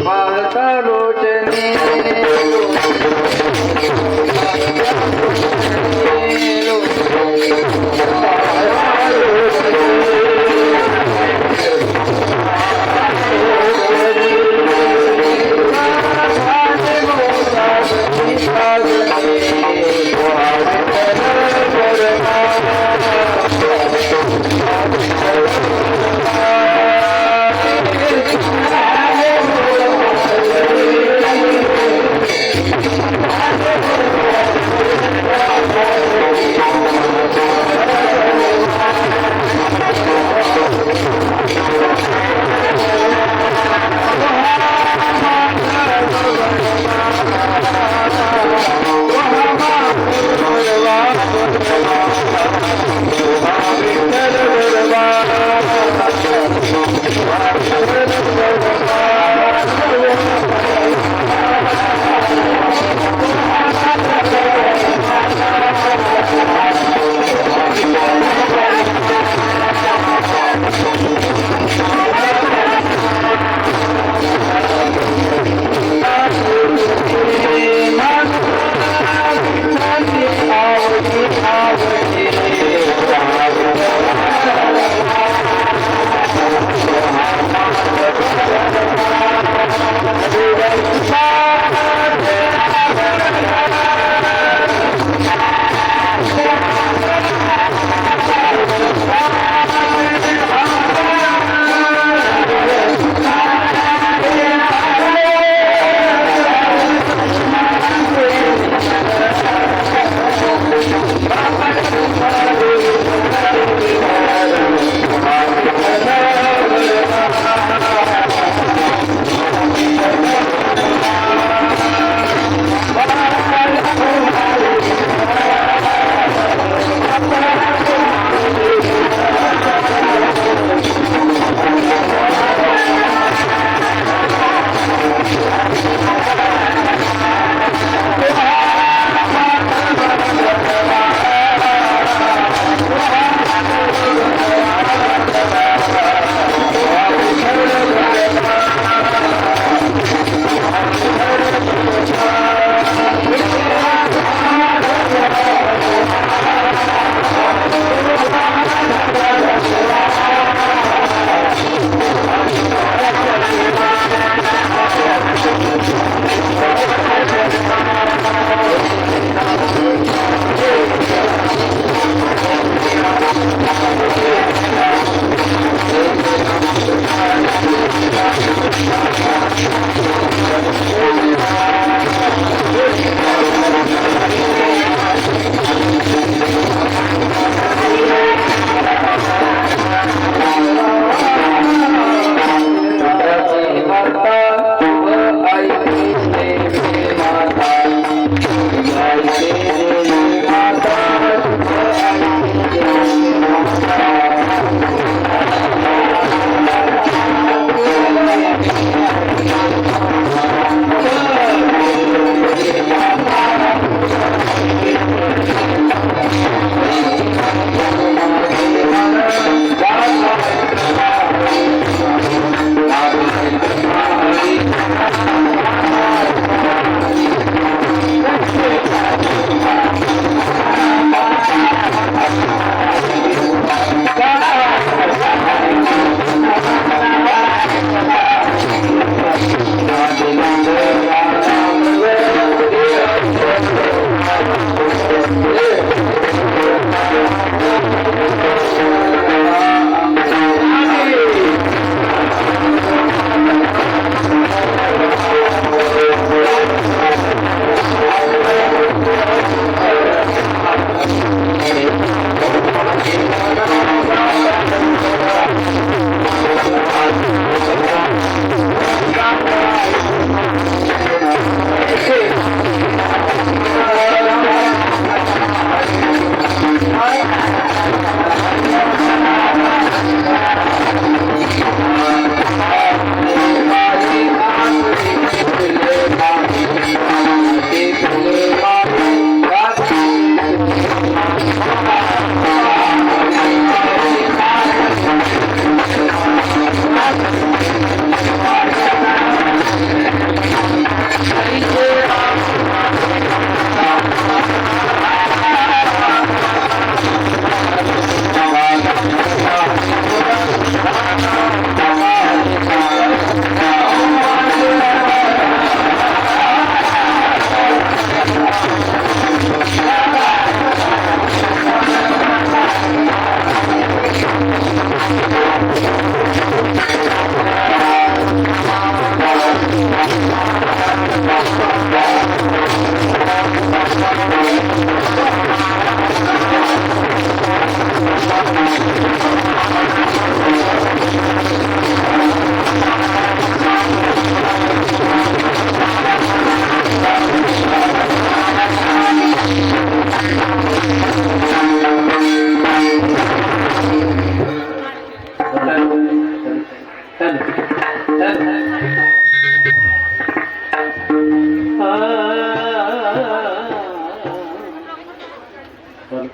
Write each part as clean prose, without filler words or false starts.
पाहता लोचनी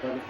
Ah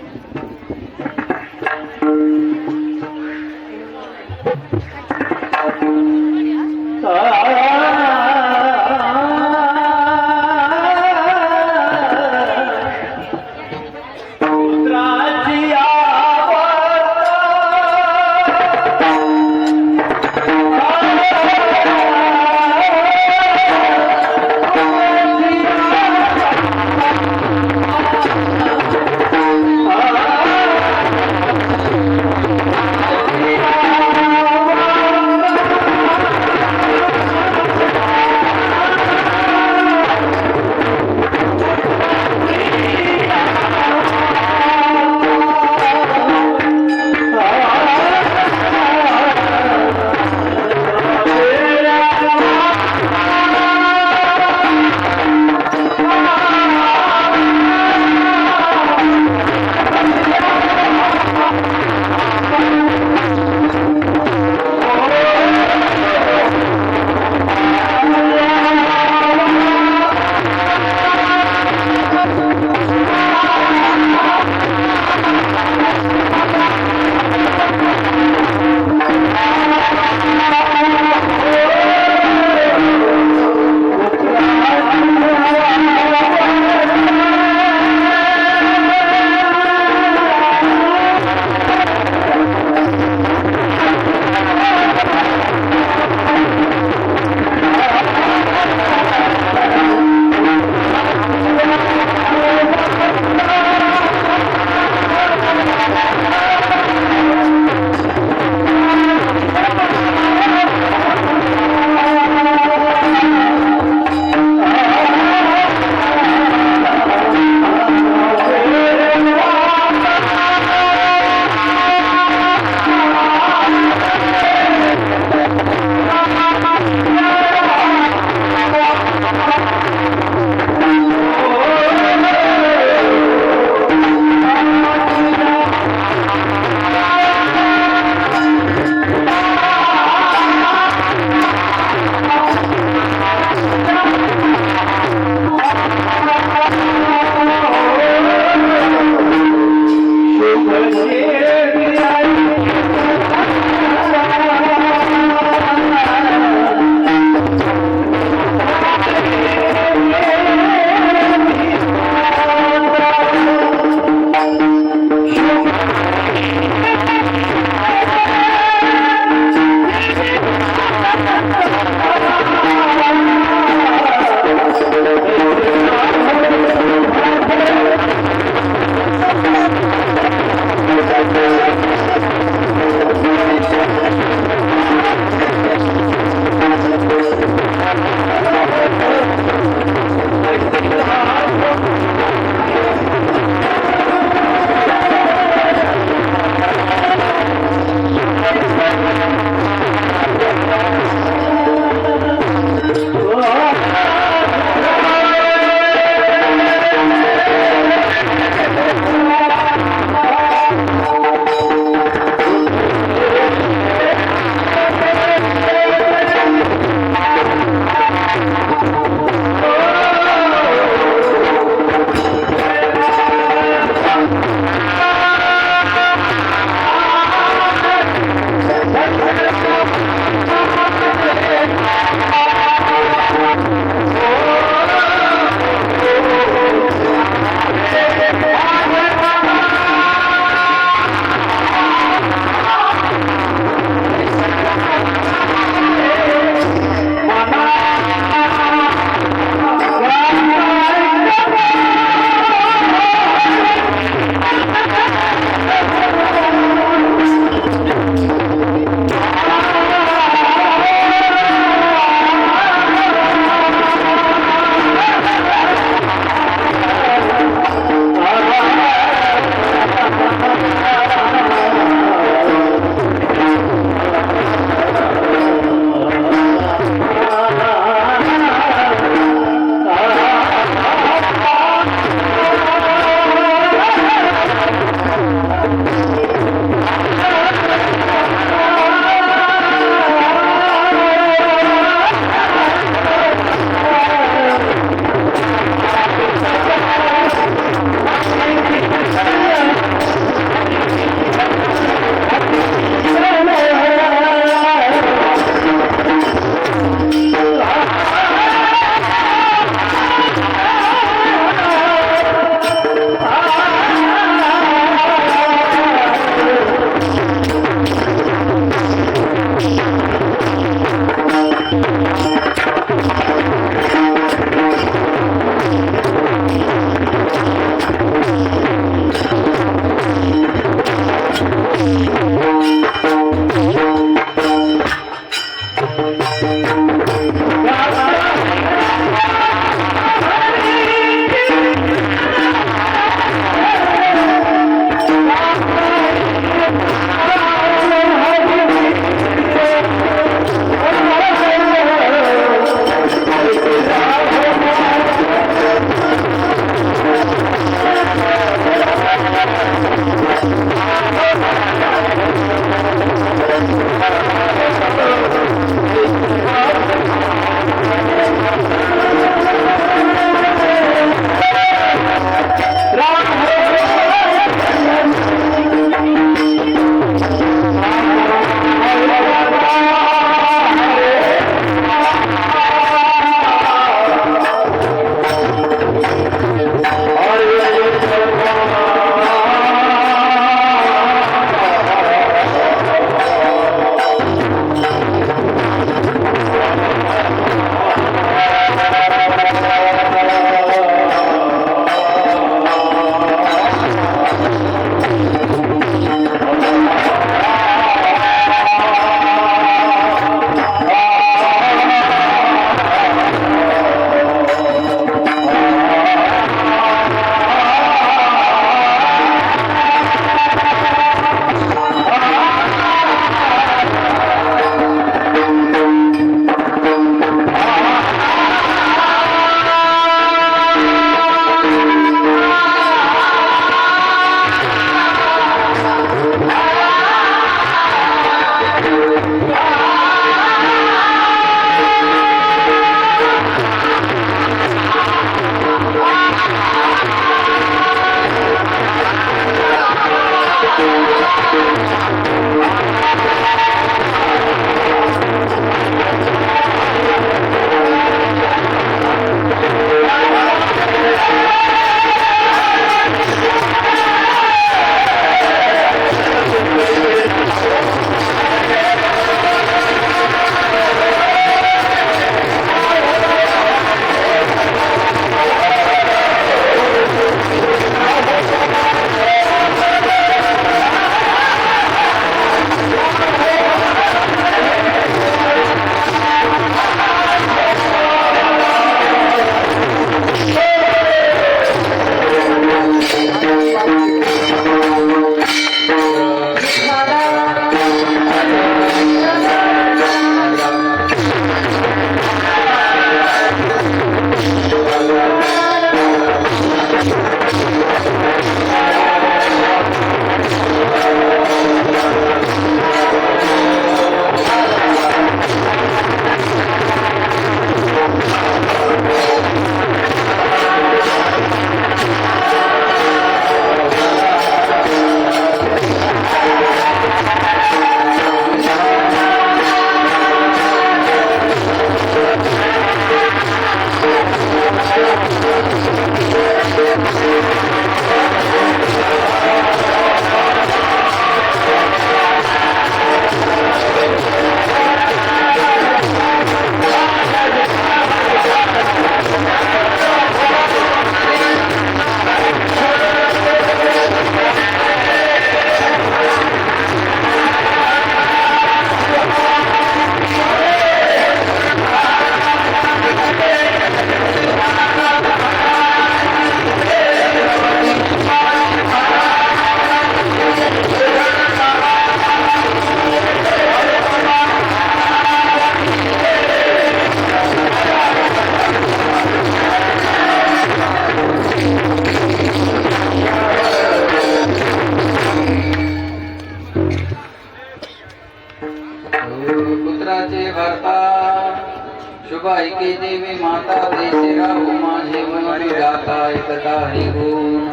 माता तैसे राहू माझे मन गाता ऐकता हरी गुण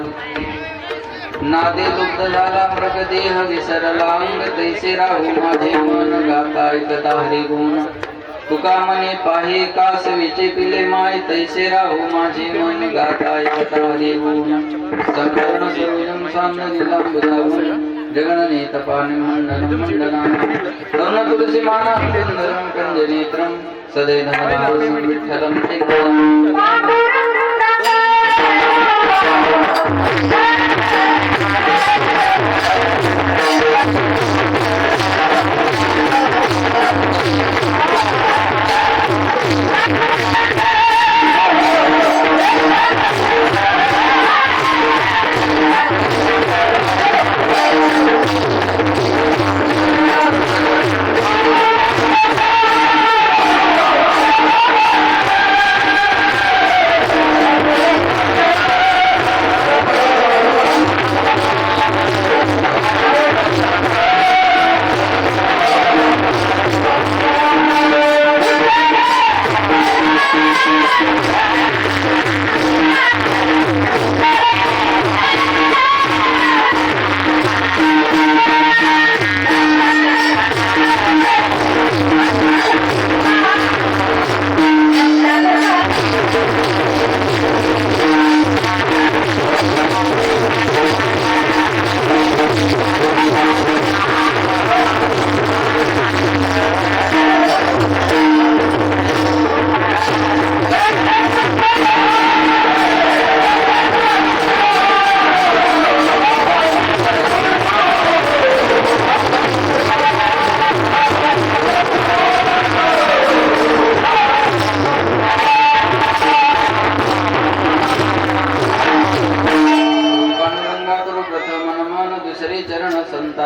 नादे लुप्त झाला मृग देह विसरला अंग तैसे राहू माझे मन गाता ऐकता हरी गुण तुका मने पाहे कास विचे पिले माय तैसे राहू माझे मन गाता ऐकता हरी गुण संकर्ण सरोजम साम्य निलांबुदावून जगनने तपानि मंडलं मंडलानि तरुण तुलसी माना सुंदरं कंजनेत्रं सदैव विठ्ठलं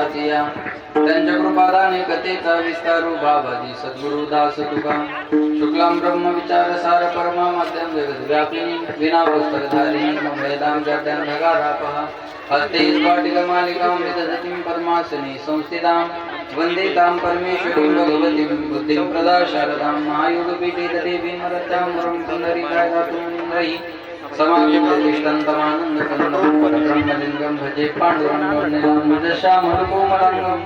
चिंतयामि त्यांच्या कृपादाने कथेचा विस्तारू भावादी सद्गुरु दास तुका शुक्लां ब्रह्म विचार सार परमा मध्यम जगत व्यापिनी विना पुस्तकधारिणी वेदां जड्यां ढगारापः हस्ते स्फाटिक मालिकां विदधतीं पद्मासने संस्थितां वन्दे तां परमेश्वरीं भगवतीं बुद्धिं प्रदा शारदां महायोगपीठे देवीं मरत्यां वरं पुनरिकाय दातुं समाधिष्टन्तमानन्दकन्दं परब्रह्मलिङ्गं भजे पाण्डुरङ्गं श्यामलकोमलाङ्गं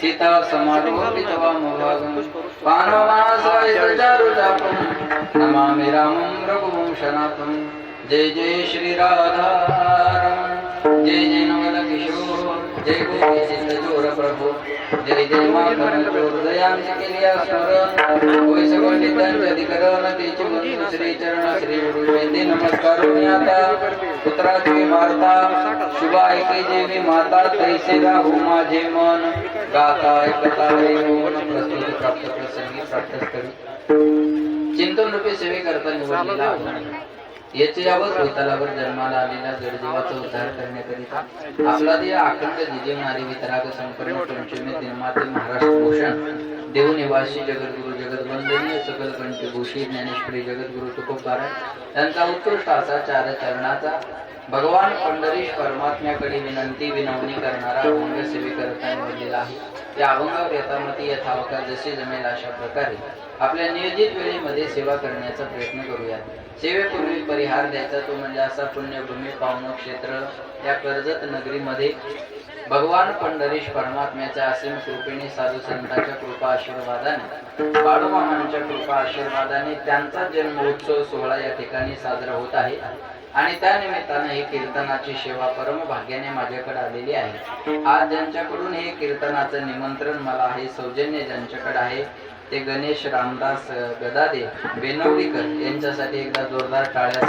सीता समारोपितवामभागं पानवासायतचारुचापं नमामि रामं रघुवंशनाथं जय जय श्री राधारमण जय जय नवलकिशोर जय गोपीचित्तचोर प्रभु जय जय माधव चोर दयांची केली स्मरण होय सगळ नित्यांचे अधिकरण तेची बंधू श्री चरण श्री गुरु वैद्य नमस्कार आता पुत्राची वार्ता शुभ ऐके जेवी माता तैसे राहू माझे मन गाता ऐकता हरी गुण प्रस्तुत प्राप्त प्रसंगी प्राप्त करी चिंतन रूपी सेवे करता निवडलेला याचे यावत भूतलावर जन्माला आलेल्या जडजीवाचा उद्धार करण्याकरिता आपला देह अखंड जिजीवणारी वितराग संपन्न पंचमी दिनमाते महाराष्ट्र भूषण देवनिवासी जगद्गुरु जगदवंदनीय सकल कंठभूषी ज्ञानेश्वरी जगद्गुरु तुकोबार यांचा उत्कृष्ट असा चार चरणाचा भगवान पंढरीश परमात्म्याकडे विनंती विनवणी करणारा अभंग सेवेकरता निवडलेला आहे. या अभंगावर यथामती यथावकाश जसे जमेल अशा प्रकारे आपल्या नियोजित वेळेमध्ये सेवा करण्याचा प्रयत्न करूया. सेवेपूर्वी परिहार द्यायचा तो म्हणजे असा पुण्यभूमी पावन क्षेत्र या कर्जत नगरीमध्ये भगवान पंढरीश परमात्म्याच्या असीम कृपेने साधू संतांच्या कृपा आशीर्वादाने बाळूमामांच्या कृपा आशीर्वादाने त्यांचा जन्मोत्सव सोहळा या ठिकाणी साजरा होत आहे आणि त्या निमित्ताने ही कीर्तनाची सेवा परम भाग्याने माझ्याकडे आलेली आहे. आज ज्यांच्याकडून हे कीर्तनाचं निमंत्रण मला आहे, सौजन्य ज्यांच्याकडे आहे ते गणेश रामदास गदादे बेनवडीकर यांच्यासाठी एकदा जोरदार टाळ्या.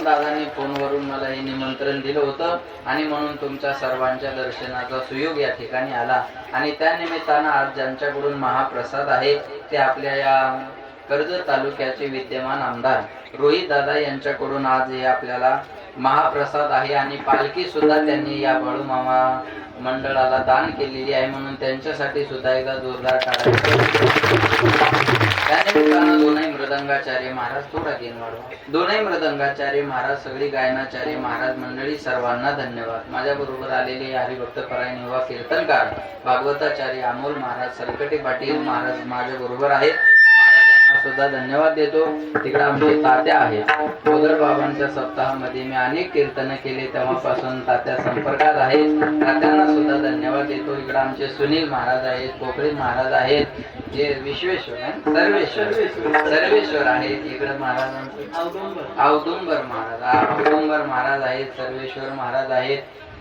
दादांनी फोनवरून मला हे निमंत्रण दिलं होतं आणि म्हणून तुमच्या सर्वांच्या दर्शनाचा सुयोग या ठिकाणी आला आणि त्या निमित्तानं आज ज्यांच्याकडून महाप्रसाद आहे ते आपल्या या कर्जत तालुक्याचे विद्यमान आमदार रोहित दादा यांच्याकडून आज हे आपल्याला महाप्रसाद आहे आणि पालखी सुद्धा त्यांनी या बाळूमामा मंडळाला दान केलेली आहे म्हणून त्यांच्यासाठी सुद्धा एकदा जोरदार टाळ्या. त्यानिमित्तानं दोनही मृदंगाचार्य महाराज थोडा गेन वाढवा, दोनही मृदंगाचार्य महाराज, सगळी गायनाचार्य महाराज मंडळी सर्वांना धन्यवाद. माझ्या बरोबर आलेले हरिभक्त परायण युवा कीर्तनकार भागवताचार्य अमोल महाराज सलकटे पाटील महाराज माझ्या बरोबर आहेत. सुद्धा धन्यवाद देतो. तिकडे आमचे तात्या आहेत गोदर बाबांच्या सप्ताहामध्ये मी अनेक कीर्तन केले, तेव्हापासून तात्या संपर्कात आहेत. तात्यांना सुद्धा धन्यवाद देतो. इकडे आमचे सुनील महाराज आहेत, पोकळी महाराज आहेत, जे विश्वेश्वर सर्वेश्वर आहेत. इकडे महाराजांचे औदुंबर महाराज आहेत, सर्वेश्वर महाराज आहेत,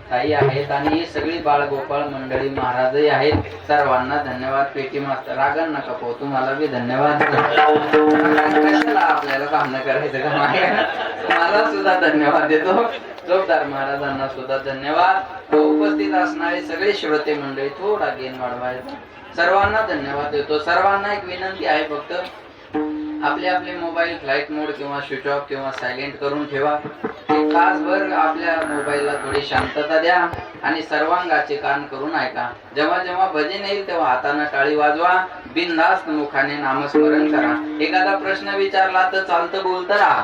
ताई आहेत आणि ही सगळी बाळगोपाळ मंडळी महाराजही आहेत. सर्वांना धन्यवाद. पेटी मास्तर रागण नका पाहू, तुम्हाला बी धन्यवाद. कशाला आपल्याला काम न करायचं का? मला सुद्धा धन्यवाद देतो. जोगदार महाराजांना सुद्धा धन्यवाद. उपस्थित असणारे सगळे श्रोते मंडळी थोडा गेन वाढवायचा. सर्वांना धन्यवाद देतो. सर्वांना एक विनंती आहे, फक्त आपले आपले मोबाईल फ्लाईट मोड किंवा स्विच ऑफ किंवा सायलेंट करून ठेवा. एक तासभर आपल्या मोबाईलला थोडी शांतता द्या आणि सर्वांगाचे कान करून ऐका. जेव्हा जेव्हा भजन येईल तेव्हा हाताने टाळी वाजवा. बिनधास्त मुखाने नामस्मरण करा. एखादा प्रश्न विचारला तर चालतं बोलतं राहा.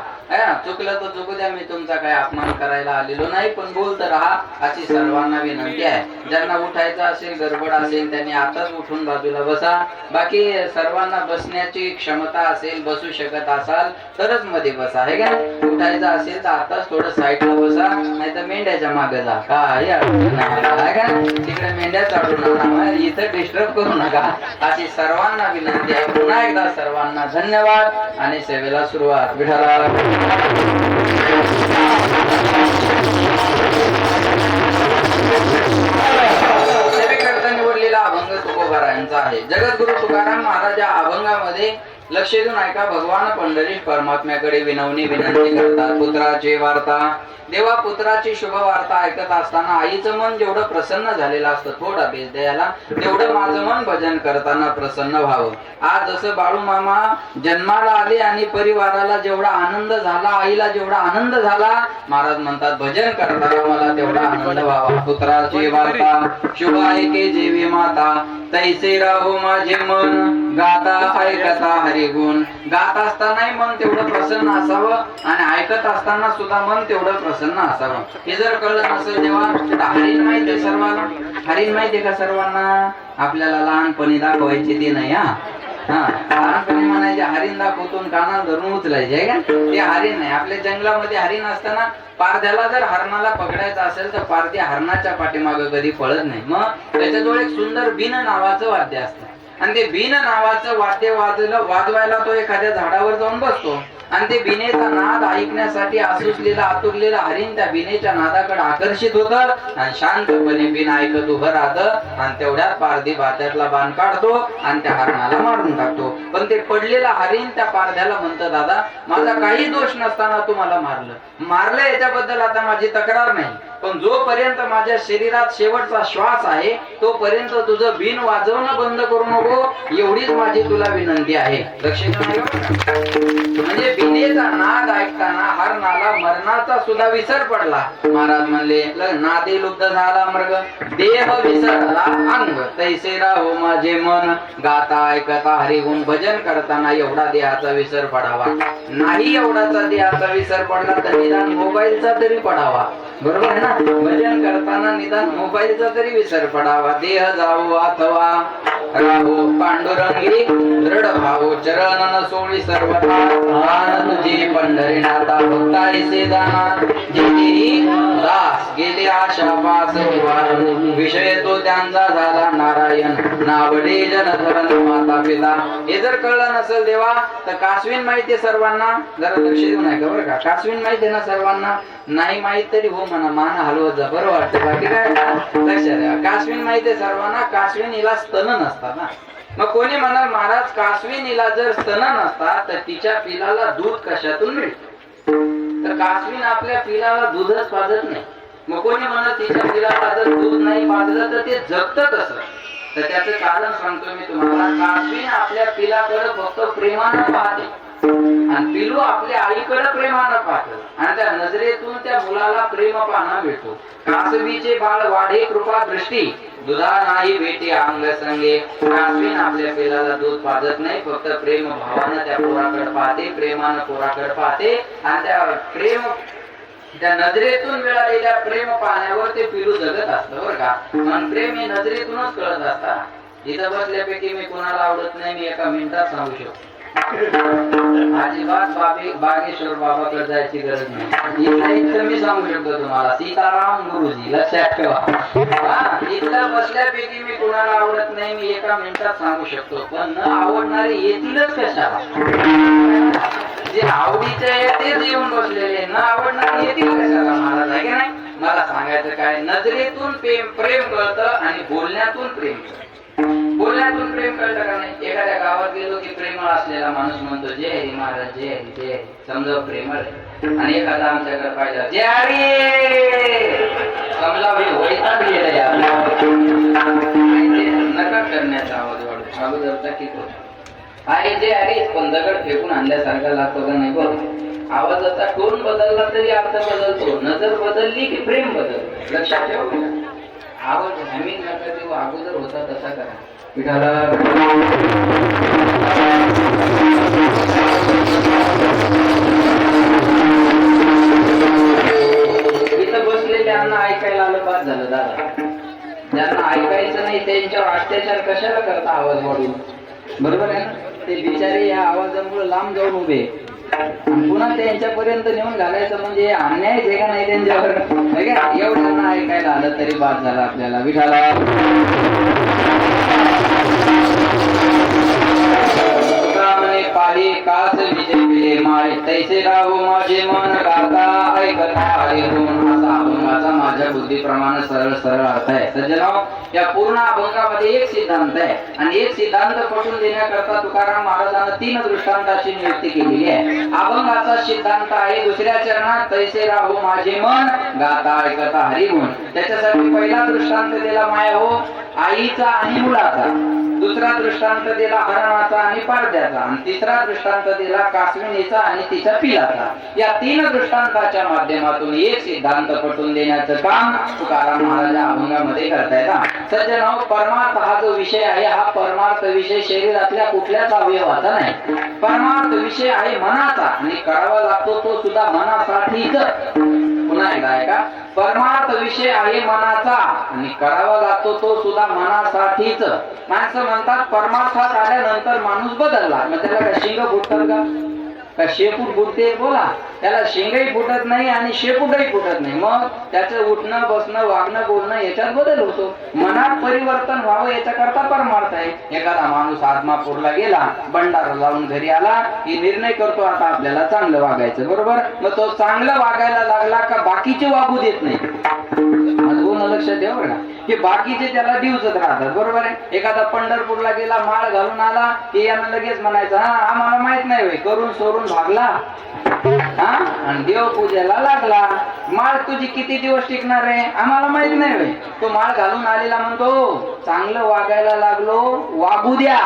चुकलं तर चुकू द्या, मी तुमचा काही अपमान करायला आलेलो नाही, पण बोलतं राहा अशी सर्वांना विनंती आहे. ज्यांना उठायचं असेल, गडबड असेल, त्यांनी आताच उठून बाजूला बसा. बाकी सर्वांना बसण्याची क्षमता असेल, बसू शकत असाल तरच मध्ये बसा. हे का उठायचं असेल तर आताच थोडं साईडला बसा, नाही तर मेंढ्याच्या मागे जा. काय तिकडे मेंढ्या चालू नका, इथं डिस्टर्ब करू नका अशी सर्वांना विनंती आहे. पुन्हा एकदा सर्वांना धन्यवाद आणि सेवेला सुरुवात. विठ्ठला सेवेकरता निवडलेला अभंग तुकोबारायांचा आहे. जगद्गुरु तुकाराम महाराज या अभंगामध्ये लक्ष देऊन ऐका. भगवान पंढरीश परमात्म्याकडे विनवणी विनंती करतात. पुत्राची वार्ता, देवा पुत्राची शुभ वार्ता ऐकत असताना आईचं मन जेवढं प्रसन्न झालेलं असतं, थोडा बेस द्यायला, तेवढं माझं मन भजन करताना प्रसन्न व्हावं. आज जसं बाळू मामा जन्माला आले आणि परिवाराला जेवढा आनंद झाला, आईला जेवढा आनंद झाला, महाराज म्हणतात भजन करताना मला तेवढा आनंद व्हावा. पुत्राची वार्ता शुभ ऐके जेवी माता, तैसे राहो माझे मन गाता ऐकता हरिगुण. गात असतानाही मन तेवढं प्रसन्न असावं आणि ऐकत असताना सुद्धा मन तेवढं प्रसन्न असावं. हे जर कळलं नसेल तेव्हा हरिण माहिती आहे सर्वांना. हरिण माहितीये का सर्वांना? आपल्याला लहानपणी दाखवायची ती नाही. लहानपणी म्हणायचे हरिण दाखवतून कानाला धरून उचलायचे का? ते हरिण नाही. आपल्या जंगलामध्ये हरिण असताना पारध्याला जर हरणाला पकडायचं असेल तर पारधी हरणाच्या पाठीमागे कधी पळत नाही. मग त्याच्याजवळ एक सुंदर बिन नावाचं वाद्य असतं आणि ते बिन नावाचं वाद्य वाजवायला तो एखाद्या झाडावर जाऊन बसतो आणि ते बिनेचा नाद ऐकण्यासाठी आसुसलेला आतुरलेला हरिण त्या बिनेच्या नादाकडे आकर्षित होत आणि शांतपणे बिन ऐकत उभं राहत आणि तेवढ्यात पारधी भात्यातला बाण काढतो आणि त्या हरणाला मारून टाकतो. पण ते पडलेला हरिण त्या पारध्याला म्हणतं, दादा माझा काही दोष नसताना तू मला मारलं याच्याबद्दल आता माझी तक्रार नाही, पण जोपर्यंत माझ्या शरीरात शेवटचा श्वास आहे तोपर्यंत तुझं बिन वाजवणं बंद करू नको, एवढीच माझी तुला विनंती आहे. लक्षात म्हणजे बिनेचा नाद ऐकताना हरणाला मरणाचा सुद्धा विसर पडला. महाराज म्हणले नादे लुब्ध झाला मृग, देह विसरला अंग, तैसे राहो माझे मन गाता ऐकता हरिगुण. भजन करताना एवढा देहाचा विसर पडावा नाही, एवढाचा देहाचा विसर पडला तर निदान मोबाईलचा तरी पडावा. बरोबर आहे ना? भजन करताना निदान मोबाईलचा तरी विसर पडावा. देह जावो अथवा राहो पांडुरंगी, दृढ भावो चरण न सोळी सर्वथा, तुझे पंढरीनाथा भक्ताईसे जाणार, जेही दास गेले आशा पास विषय तो त्यांचा झाला नारायण, नावडे जनधरण माता पिता. हे जर कळलं नसेल देवा तर कासवीन माहिती सर्वांना, जरा लक्ष देऊन ऐका बरं का. कासवीन माहिती आहे ना सर्वांना? नाही माहित तरी हो म्हणा, मान हलवत जा, बरं वाटतं. बाकी काय लक्षात द्या. कासवीन माहिती आहे सर्वांना. कासवीनीला स्तन नसतात ना. मग कोणी म्हणाल महाराज कासवीनीला जर स्तन नसतात तर तिच्या पिलाला दूध कशातून मिळतं? तर कासवीन आपल्या पिलाला दूधच पाजत नाही. मग कोणी म्हणत तिच्या पिलाला जर दूध नाही पाजलं तर ते जगतं कसं? तर त्याचं कारण सांगतो मी तुम्हाला. कासवीन आपल्या पिलाकडे फक्त प्रेमानं पाहते आणि पिलू आपल्या आईकडे प्रेमानं पाहत आणि त्या नजरेतून त्या मुलाला प्रेम पाहणं मिळतो. कासवीचे बाळ वाढे कृपा दृष्टी, दुधा नाही भेटे अंग संगे. कासवीन आपल्या पिलाला दूध पाजत नाही, फक्त प्रेम भावानं त्या पोराकडे पाहते, प्रेमानं पोराकडे पाहते आणि त्या प्रेम त्या नजरेतून मिळालेल्या प्रेम पाहण्यावर ते पिलू जगत असतं बरं का. मन प्रेम हे नजरेतूनच कळत असतात. इथं बसल्यापैकी मी कोणाला आवडत नाही मी एका मिनिटात सांगू शकतो. अजिबात बागेश्वर बाबाकडे जायची गरज नाही. इथलं मी सांगू शकतो तुम्हाला, सीताराम गुरुजी लक्षात ठेवा. इथलं बसल्यापैकी मी कुणाला आवडत नाही, मी एका मिनिटात सांगू शकतो. पण न आवडणारे येतीलच कशाला? जे आवडीचे आहे तेच येऊन बसलेले, न आवडणारे येतील कशाला महाराज, आहे की नाही? मला सांगायचं काय, नजरेतून प्रेम कळतं आणि बोलण्यातून प्रेम कळतं. बोलण्यातून प्रेम कळतं का नाही? एखाद्या गावात गेलो की प्रेमळ असलेला माणूस म्हणतो जय हरी महाराज, जय हरी जय हरी, समजा प्रेमळ आहे. आणि एखादा आमच्याकडे पाहिजे जय हरी, समजा भाई वैताग गेला यार, नका करण्याचा आवाज वाढतो. अगोदरचा किती आहे जय हरी, पण दगड फेकून आणल्यासारखा लागतो का नाही? बघ, आवाजाचा टोन बदलला तरी अर्थ बदलतो, नजर बदलली की प्रेम बदलतो. लक्षात ठेवा, आवाज हॅमिंग नका देऊ, अगोदर होता तसा करा. विठाला इथं बसलेल्यांना ऐकायला आलं बाद झालं दादा. ज्यांना ऐकायचं नाही त्यांच्यावर अत्याचार कशाला करता आवाज वाढून? बरोबर आहे ना? ते बिचारे या आवाजामुळे लांब जाऊन उभे, पुन्हा त्यांच्यापर्यंत नेऊन घालायचं म्हणजे अन्याय आहे का नाही त्यांच्यावर? एवढ्यांना ऐकायला आलं तरी बाद झाला आपल्याला. विठाला पाही कास विजय पिले माळे, तैसे राहो माझे मन गाता ऐकता हरी गुण. असा अभंगाचा माझ्या बुद्धीप्रमाणे सरळ सरळ अर्थ आहे. सज्जनाओ, या पूर्ण अभंगामध्ये एक सिद्धांत आहे आणि एक सिद्धांत पटवून देण्याकरता तुकाराम महाराजांना 3 दृष्टांताची नियुक्ती केलेली आहे. अभंगाचा सिद्धांत आहे दुसऱ्या चरणात तैसे राहो माझे मन गाता ऐकता हरी गुण. त्याच्यासाठी पहिला दृष्टांत दिला माया हो आईचा आणि मुलाचा, दुसरा दृष्टांत दिला हरणाचा आणि पारद्याचा, आणि तिसरा दृष्टांत दिला कासविणीचा आणि तिच्या पिलाचा. या 3 दृष्टांताच्या माध्यमातून एक सिद्धांत पटवून देण्याचं काम तुकाराम महाराज अभंगामध्ये करतायत. सज्जनाओ, परमार्थ हा जो विषय आहे, हा परमार्थ विषय शरीरातल्या कुठल्याच अवयवाचा नाही. परमार्थ विषय आहे मनाचा आणि करावा लागतो तो सुद्धा मनासाठीच. पुन्हा एकदा ऐका, परमार्थ विषय आहे मनाचा आणि करावा लागतो तो सुद्धा मनासाठीच. माणसं म्हणतात परमार्थात आल्यानंतर माणूस बदलला, मग त्याला काय शिंग फुटतात का शेपूट फुटते? बोला, त्याला शिंगही फुटत नाही आणि शेपूटही फुटत नाही. मग त्याचं उठणं बसणं वागणं बोलणं याच्यात बदल होतो. मनात परिवर्तन व्हावं याच्याकरता परमार्थ आहे. एखादा माणूस आदमापूरला गेला, भंडारा लावून घरी आला की निर्णय करतो आता आपल्याला चांगलं वागायचं, बरोबर? मग तो चांगलं वागायला लागला का बाकीचे वागू देत नाही. लक्षात द्या बघा की बाकीचे त्याला दिवसच राहतात, बरोबर आहे? एखादा पंढरपूरला गेला, माळ घालून आला की यानं लगेच म्हणायचं हा आम्हाला माहित नाही होय, करून सोडून भागला हा, आणि देवपूजेला लागला. माळ तुझी किती दिवस टिकणार आहे आम्हाला माहित नाही होय. तो माळ घालून आलेला म्हणतो चांगलं वागायला लागलो, वागू द्या.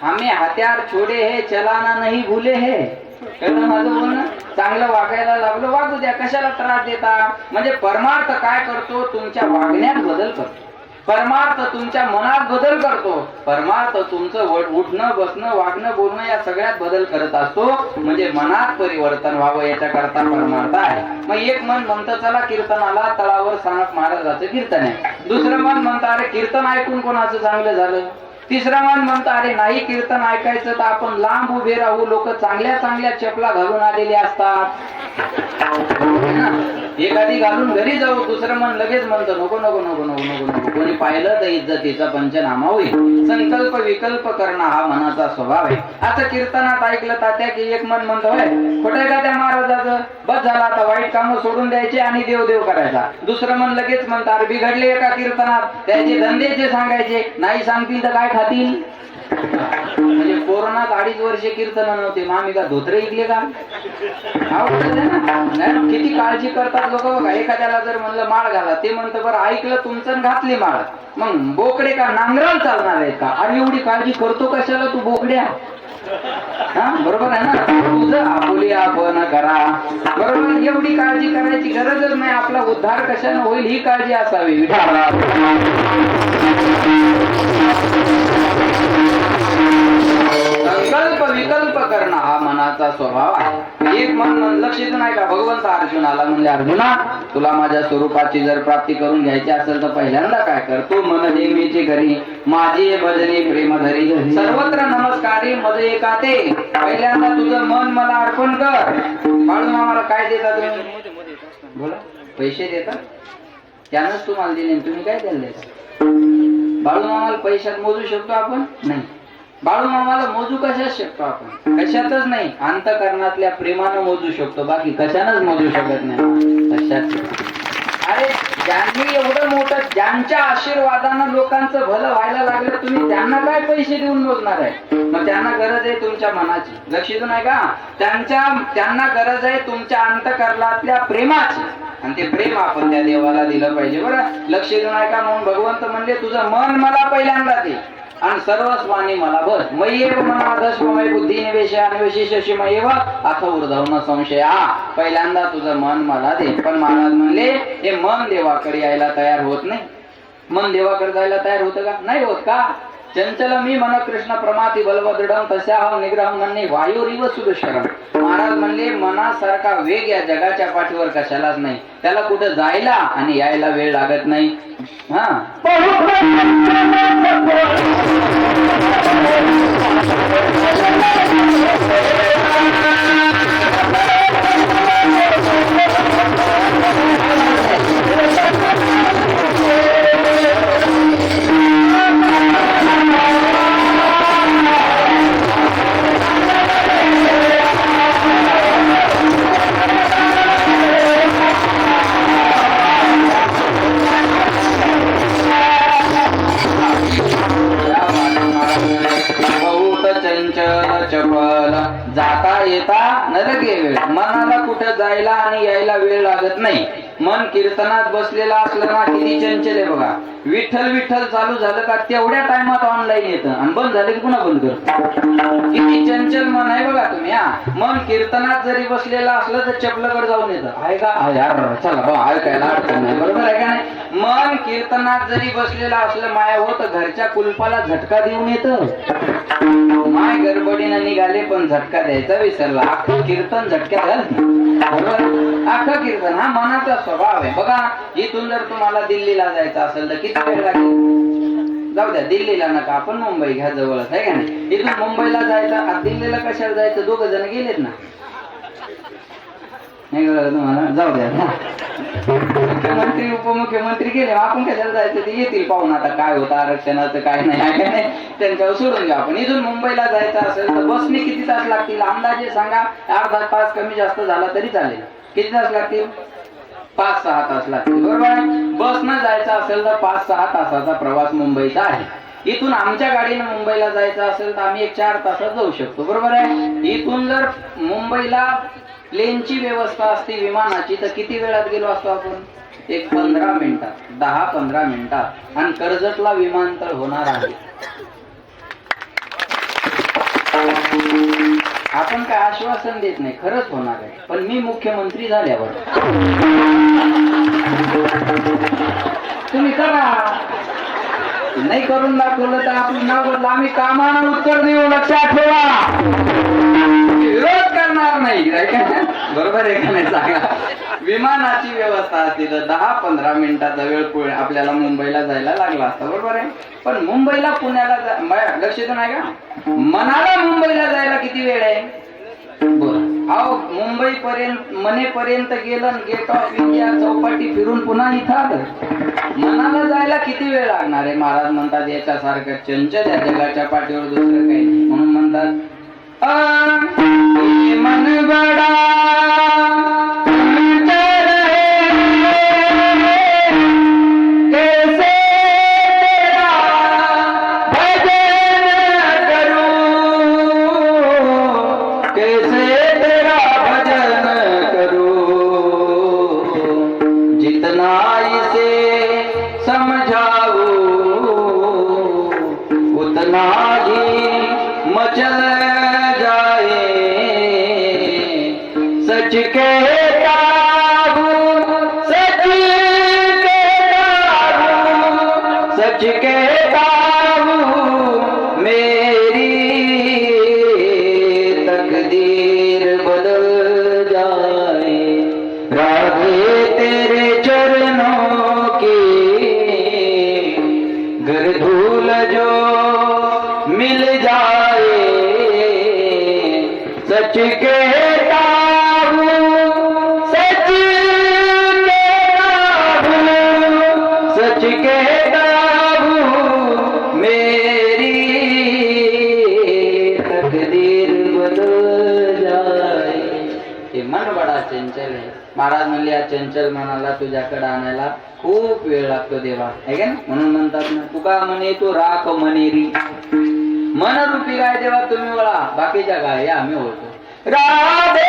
आम्ही हत्यार छोडे हे चलाना नाही भुले हे. कळलं माझं बोलणं? चांगलं वागायला लागलो, वागू द्या, कशाला त्रास देता? म्हणजे परमार्थ काय करतो? तुमच्या वागण्यात बदल करतो. परमार्थ तुमच्या मनात बदल करतो. परमार्थ तुमचं उठणं बसणं वागणं बोलणं या सगळ्यात बदल करत असतो. म्हणजे मनात परिवर्तन व्हावं याच्या करता परमार्थ आहे. मग एक मन म्हणतं चला कीर्तनाला, तळावर सानप महाराजाचं कीर्तन आहे. दुसरं मन म्हणतं अरे कीर्तन ऐकून कोणाचं चांगलं झालं. तिसरा मन म्हणतो अरे नाही कीर्तन ऐकायचं तर आपण लांब उभे राहू, लोक चांगल्या चांगल्या चपला घालून आलेले असतात, एखादी घालून घरी जाऊ. दुसरं मन लगेच म्हणतो नको नको नको नको नको नको, कोणी पाहिलं तर इज्जतीचा पंचनामा होईल. संकल्प विकल्प करणं हा मनाचा स्वभाव आहे. असं कीर्तनात ऐकलं तात्या की एक मन म्हणतो होय खोटं का त्या महाराजाचं, बस झाला आता वाईट कामं सोडून द्यायचे आणि देव देव करायचा. दुसरं मन लगेच म्हणतं अरे बिघडले एका कीर्तनात, त्याचे धंदेचे सांगायचे, नाही सांगतील तर काय खातील. म्हणजे कोरोनात 2.5 वर्ष कीर्तन नव्हते, मग आम्ही का धोत्रे ऐकले का? किती काळजी करतात लोक बघा. एखाद्याला जर म्हणलं माळ घाला, ते म्हणतं बरं ऐकलं तुमचं घातली माळ, मग बोकडे का नांगराला चालणार आहेत का? अरे एवढी काळजी करतो कशाला तू बोकड्या? हा बरोबर आहे ना, तुझं आपुली आपण करा, बरोबर? एवढी काळजी करायची गरजच नाही. आपला उद्धार कशाने होईल ही काळजी असावी. विकल्प विकल्प करणं हा मनाचा स्वभाव आहे. एक मन लक्षित नाही का भगवंत अर्जुनाला म्हणले, अर्जुना तुला माझ्या स्वरूपाची जर प्राप्ती करून घ्यायची असेल तर पहिल्यांदा काय कर, तू मन नेहमीची घरी माझी भजनी प्रेम धरी सर्वत्र नमस्कारी मज एकाते. पहिल्यांदा तुझं मन मला अर्पण कर. बाळू मामाला काय देता तुम्ही? बोला. पैसे देता? त्यानंच तुम्हाला दिले, तुम्ही काय द्यायला देता? बाळू मामाला पैशात मोजू शकतो आपण? नाही. बाळू मामाला मोजू कशात शकतो आपण? कशातच नाही. अंतःकरणातल्या प्रेमानं मोजू शकतो, बाकी कशानच मोजू शकत नाही. कशात? अरे ज्यांनी एवढं मोठं, ज्यांच्या आशीर्वादानं लोकांचं भलं व्हायला लागलं, तुम्ही त्यांना काय पैसे देऊन मोजणार आहे? मग त्यांना गरज आहे तुमच्या मनाची. लक्षित नाही का? त्यांना गरज आहे तुमच्या अंतःकरणातल्या प्रेमाची, आणि ते प्रेम आपण त्या देवाला दिलं पाहिजे. बरं लक्षित नाही का? म्हणून भगवंत म्हणले तुझं मन मला पहिल्यांदा दे आणि सर्वस्वानी मला बस. मयेव मनाधस्वमय बुद्धी निवेश अनविशेषमयेव अथ ऊर्ध्वं संशय. पहिल्यांदा तुझं मन मला दे. पण महाराज म्हणले हे मन देवाकडे यायला तयार होत नाही. मन देवाकडे जायला तयार होतं का? नाही होत. का? चंचल मी मन कृष्ण प्रमाती बलवदृढं तस्याहं निग्रहं मन्ये वायुरिव सुदुष्करं. महाराज म्हणले मनासारखा वेग या जगाच्या पाठीवर कशालाच नाही. त्याला कुठं जायला आणि यायला वेळ लागत नाही. जाता येता न लगे वेळ. मनाला कुठं जायला आणि यायला वेळ लागत नाही. मन कीर्तनात बसलेला असलं ना किती चंचल आहे बघा. विठ्ठल विठ्ठल चालू झालं का तेवढ्या टाइमात ऑनलाईन येतं आणि बंद झालं की पुन्हा बंद करतो. किती चंचल मन आहे बघा तुम्ही. मन कीर्तनात जरी बसलेलं असलं तर चपलकडे जाऊन येतं. आहे का? यार चला बा ऐकायला अडचण नाही. बरोबर आहे का नाही? मन कीर्तनात जरी बसलेलं असलं माया होत घरच्या कुलपाला झटका देऊन येतं. माय गडबडीनं निघाले पण झटका द्यायचा विसरला. अख्खं कीर्तन झटक्यात घाल. बरोबर? अख्खं कीर्तन हा मनाचा स्वभाव आहे. बघा इथून जर तुम्हाला दिल्लीला जायचं असेल तर किती वेळ लागेल? जाऊ द्या दिल्लीला नका, आपण मुंबई घ्या जवळच आहे का नाही. इथून मुंबईला जायचं, दिल्लीला कशाला जायचं? दोघ जण गेलेत ना. नाही तुम्हाला जाऊ द्या. मुख्यमंत्री उपमुख्यमंत्री गेले, आपण कशाला जायचं? ते येतील पाहून. आता काय होतं आरक्षणाचं काय नाही त्यांच्यावर सोडून घ्या. आपण इथून मुंबईला जायचं असेल तर बसने किती तास लागतील अंदाजे सांगा. अर्धा तास कमी जास्त झाला तरी चालेल. किती तास लागतील? 5-6 तास लागतील. बरोबर आहे? बसनं जायचं असेल तर 5-6 तासाचा प्रवास मुंबईचा आहे. इथून आमच्या गाडीनं मुंबईला जायचं असेल तर आम्ही 1-4 तासात जाऊ शकतो. बरोबर आहे? इथून जर मुंबईला प्लेनची व्यवस्था असते विमानाची तर किती वेळात गेलो असतो आपण? 15 मिनिटात, 10-15 मिनिटात. आणि कर्जतला विमानतळ होणार आहे. आपण काय आश्वासन देत नाही, खरंच होणार आहे. पण मी मुख्यमंत्री झाल्यावर तुम्ही करा. नाही करून दाखवलं तर आपलं नाव बदला. आम्ही कामानं उत्तर देऊ, लक्षात ठेवा. विरोध करणार नाही. बरोबर आहे का नाही सांगा? विमानाची व्यवस्था असती तर 10-15 मिनिटाचा वेळ आपल्याला मुंबईला जायला लागला असता. बरोबर आहे? पण मुंबईला पुण्याला लक्षात नाही का? मनाला मुंबईला जायला किती वेळ आहे? बरं अहो मुंबई पर्यंत मनेपर्यंत गेलं, गेट ऑफ इंडिया चौपाटी फिरून पुन्हा इथं आलं. मनाला जायला किती वेळ लागणार आहे? महाराज म्हणतात याच्यासारखं चंचल या जगाच्या पाठीवर दुसरं काही नाही. म्हणून म्हणतात मन बडा आहे. महाराज म्हणले या चंचल मनाला तुझ्याकडे आणायला खूप वेळ लागतो देवा, आहे का? म्हणून म्हणतात ना, तुका म्हणे तो राख मनेरी, मन रूपी गाय देवा तुम्ही वळा, बाकीच्या गाय आम्ही ओळखतो. राधे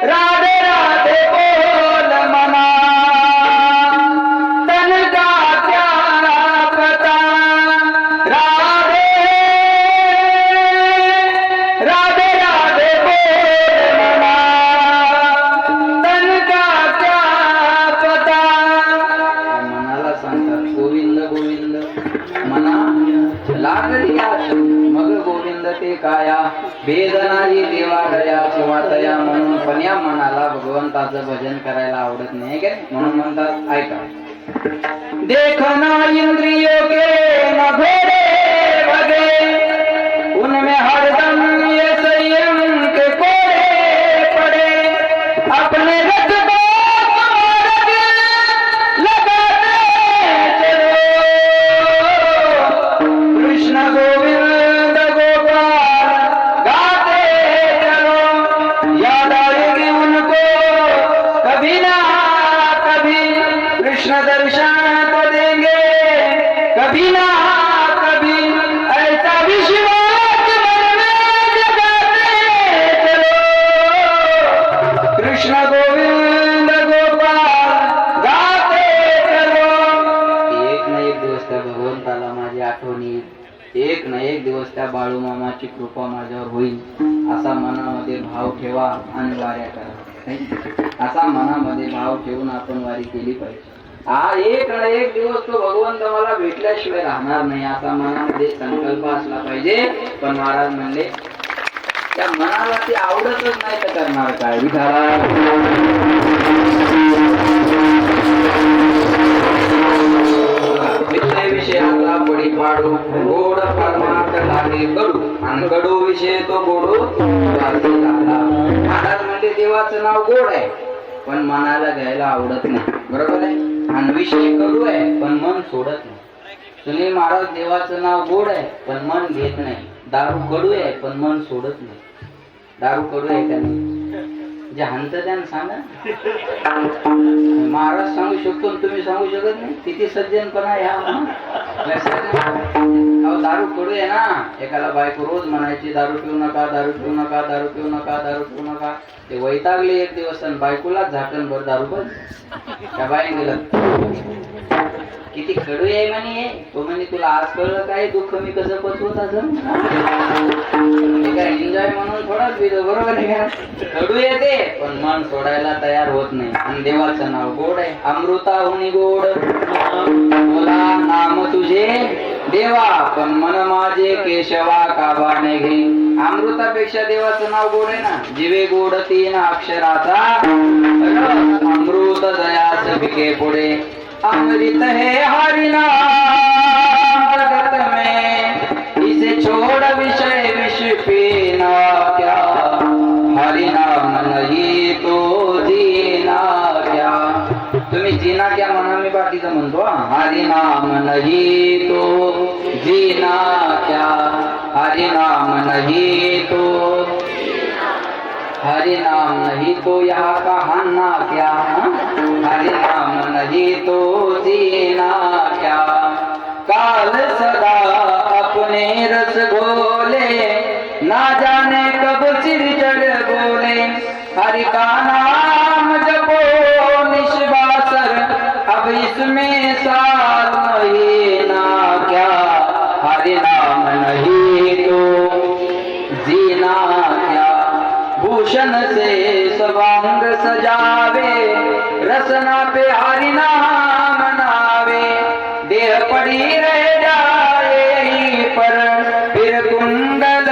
राधे राधे बोल मना, तन का क्या पता. राधे राधे राधे बोल मना, तन का क्या पता. मनाला सांगतात गोविंद गोविंद, मना लागली आश मग गोविंद ते काया, भेद नाही देवा गया शिवा तया. म्हणून पण या मनाला भगवंताचं भजन करायला आवडत नाही काय, म्हणून म्हणतात ऐका. देखना इंद्रियों के न घोड़े भगे, उनमें हरदम ये संयम के कोड़े पड़े. अपने रथ को मार्ग लगाते चलो, कृष्ण गोविंद गोपाल गाते चलो. याद आएगी उनको कभी ना कभी, कृष्ण दर्शन को देंगे कभी ना कभी. ऐसा विश्वास मन में जगाते चलो, कृष्ण गोविंद गोपाल गाते चलो. एक ना एक दिवस त्या भगवंताला माझी आठवण येईल, एक ना एक दिवस त्या बाळूमामाची कृपा माझ्यावर होईल, असा मनामध्ये भाव ठेवा आणि वाऱ्या करा. असा मनामध्ये भाव ठेवून आपण वारी केली पाहिजे. हा एक ना एक दिवस तो भगवंत मला भेटल्याशिवाय राहणार नाही, असा मनामध्ये संकल्प असला पाहिजे. पण महाराज म्हणले त्या मनाला ते आवडतच नाही तर करणार काय. विषयाला बळी पाडू, गोड परमार्थ लागे कडू, आणि कडू विषय तो गोडू झाला. महाराज म्हणजे देवाचं नाव गोड आहे पण मनाला घ्यायला आवडत नाही, बरोबर आहे. आणि विषय कडू आहे पण मन सोडत नाही. तुम्ही महाराज देवाचं नाव गोड आहे पण मन घेत नाही. दारू कडू आहे पण मन सोडत नाही. दारू कडू आहे का नाही? जे हंत त्यानं सांगा. महाराज सांगू शकतो तुम्ही सांगू शकत नाही. किती सज्जनपणा ह्या. दारू कडू आहे ना. एकाला बायको रोज म्हणायची दारू पिऊ नका, दारू पिऊ नका, दारू पिऊ नका, दारू पिऊ नका. ते वैतागले एक दिवस आणि बायकोलाच झाकण भर दारू बंद. त्या बाई गेलं किती कडू आहे म्हणे. तो म्हणे तुला आज कळलं काय दुःख मी कसं पचवत असं. एन्जॉय म्हणून थोडाच पितो, बरोबर आहे का. कडू येते पण मन सोडायला तयार होत नाही. आणि देवाचं नाव गोड आहे. अमृताहुनी गोड बोला नाम तुझे देवा, पण मन माझे केशवा काबाने घे. अमृतापेक्षा देवाचं नाव गोड आहे ना. जीवे गोड तीन अक्षराचा, अमृत दयाच पिके पुढे. अमृत है हरि नाम जगत में, इसे छोड़ विषय विष पीना क्या. हरि नाम नहीं तो जीना क्या. तुम्ही जीना क्या म्हणा, मी बाकीचं म्हणतो. हरि नाम नहीं तो जीना क्या, हरि नाम नहीं तो, हरि नाम नहीं तो यहाँ कहाना क्या. हरि नाम नहीं तो जीना क्या. काल सदा अपने रस घोले, ना जाने कब सिर चढ़ बोले. हरि का नाम जपो निश्वासर, अब इसमें साल महीना क्या. हरि नाम नहीं तो जीना क्या. भूषण से स्वांग सजावे, रसना पे हरि नाम नावे. देह पड़ी रह जाए यहीं पर, फिर कुंडल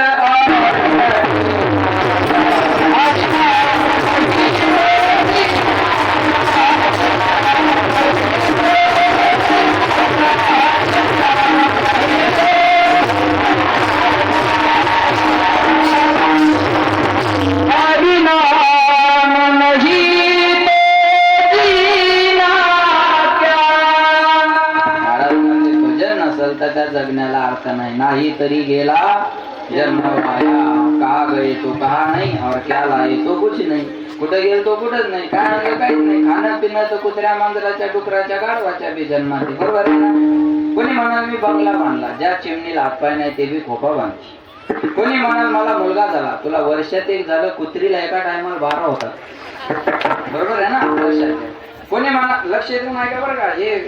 जगण्याला अर्थ नाही. नाही तरी गेला जन्म आया, कहा गए तो कहा नहीं, और क्या लाए तो कुछ नहीं. कुठं गेलतो कुठंच नाही, काय आणलं काहीच नाही. खाणं पिणं तर कुत्र्या मांजराच्या डुकराच्या गाढवाच्या बी जन्मात, बरोबर आहे ना. कोणी म्हणाल मी बंगला बांधला, ज्या चिमणीला हातपाय नाही ते बी खोपा बांधते. कोणी म्हणाल मला मुलगा झाला, तुला वर्षात एक झालं, कुत्रीला एका टायमाला 12 होतात, बरोबर आहे ना वर्षात. कोणी म्हणा लक्ष देऊन ऐका बरं का, हे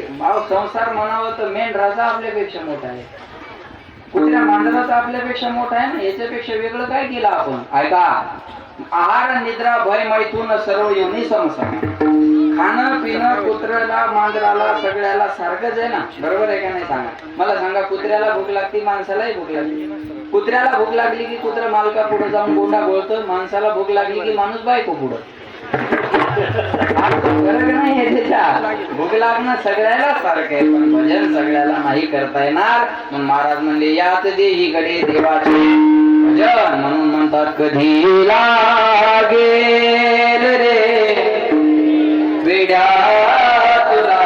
संसार म्हणावं तर मेन राजा आपल्यापेक्षा मोठा आहे, कुत्र्या मांजराचा आपल्यापेक्षा मोठा आहे ना. याच्यापेक्षा वेगळं काय केलं आपण. ऐका, आहार निद्रा भय मैथून सर्व योनी समसम. खाणं पिणं कुत्र्याला मांजराला सगळ्याला सारखंच आहे ना, बरोबर आहे का नाही सांगा. मला सांगा, कुत्र्याला भूक लागते माणसालाही भूक लागते. कुत्र्याला भूक लागली की कुत्रा मालका पुढे जाऊन गोंडा बोलतो, माणसाला भूक लागली की माणूस बायको पुढं. भूक लागणं सगळ्याला सारखं आहे, पण भजन सगळ्याला नाही करता येणार. मग महाराज म्हणले यात देही कडे देवाचे भजन, म्हणून म्हणतात कधी लागेल रे वेड्या तुला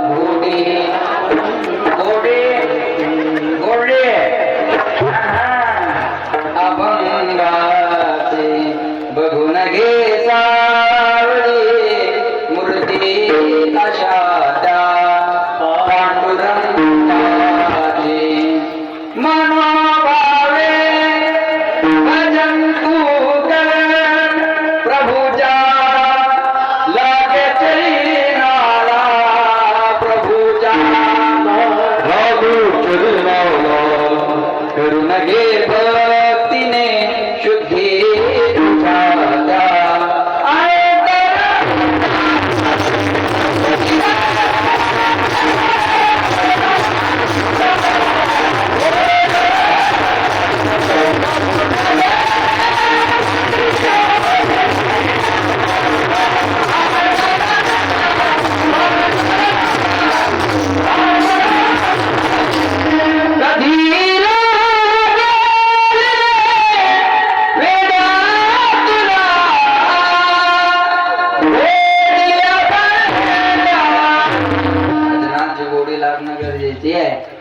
घोडे घोडे घोडे अभंगाचे बघून घे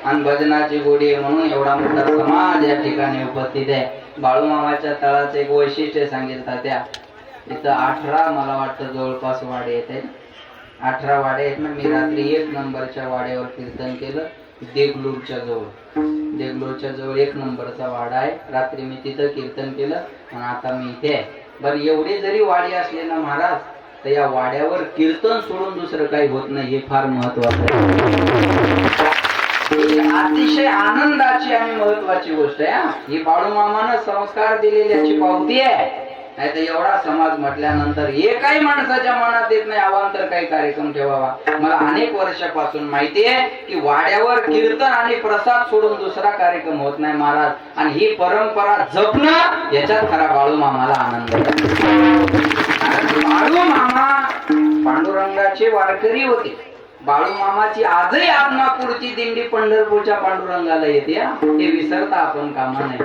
आणि भजनाची गोडी म्हणून एवढा मोठा समाज या ठिकाणी उपस्थित आहे. बाळूमामाच्या तळाचं एक वैशिष्ट्य सांगितलं, त्या इथं 18 मला वाटतं जवळपास वाडे येत आहेत. 18 वाडे आहेत ना. मी रात्री 1 नंबरच्या वाड्यावर कीर्तन केलं, देगलूरच्या जवळ 1 नंबरचा वाडा आहे. रात्री मी तिथं कीर्तन केलं आणि आता मी इथे आहे. बरं, एवढे जरी वाडे असले ना महाराज, तर या वाड्यावर कीर्तन सोडून दुसरं काही होत नाही, हे फार महत्वाचं आहे. अतिशय आनंदाची आणि महत्वाची गोष्ट आहे. ही बाळूमामानं संस्कार दिलेल्याची पावती आहे. नाही तर एवढा समाज म्हटल्यानंतर एकाही माणसाच्या मनात येत नाही अवांतर काही कार्यक्रम ठेवावा. मला अनेक वर्षापासून माहिती आहे की वाड्यावर कीर्तन आणि प्रसाद सोडून दुसरा कार्यक्रम होत नाही महाराज. आणि ही परंपरा जपणं, याच्यात खरा बाळूमामाला आनंद आहे. बाळूमामा पांडुरंगाचे वारकरी होते. बाळूमामाची आजही आदमापूरची दिंडी पंढरपूरच्या पांडुरंगाला येते, हे विसरता आपण कामा नाही.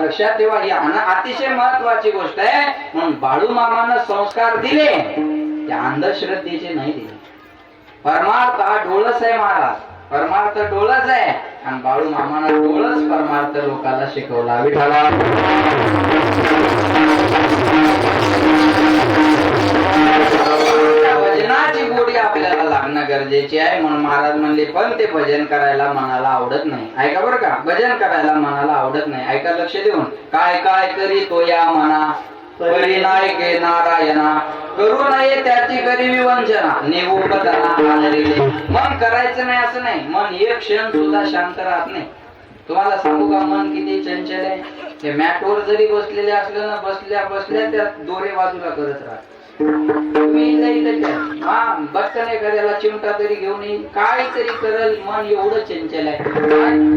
लक्षात ठेवा, ही अतिशय महत्वाची गोष्ट आहे. म्हणून बाळूमामानं संस्कार दिले, त्या अंधश्रद्धेचे नाही दिले. परमार्थ हा डोळस आहे महाराज, परमार्थ डोळस आहे. आणि बाळूमामानं डोळस परमार्थ लोकांना शिकवला. विठाला भजनाची गोडी आपल्याला लागणं गरजेची आहे. म्हणून महाराज म्हणले पण ते भजन करायला मनाला आवडत नाही. ऐका बरं का, भजन करायला मनाला आवडत नाही. ऐका लक्ष देऊन. काय काय करी तो या मना परिनायके नारायणा, करू नये त्याची करी विवंचना, निवूपतना आदरिले. मन करायचं नाही असं नाही, मन एक क्षण सुद्धा शांत राहत नाही. तुम्हाला सांगू का, मन किती चंचल आहे. ते मॅटवर जरी बसलेले असलं ना, बसल्या बसल्या त्या दोरे बाजूला करत राहत. तुम्ही बघता नाही करायला चिमटा तरी घेऊन येईल, काहीतरी करल. मन एवढं चंचल आहे.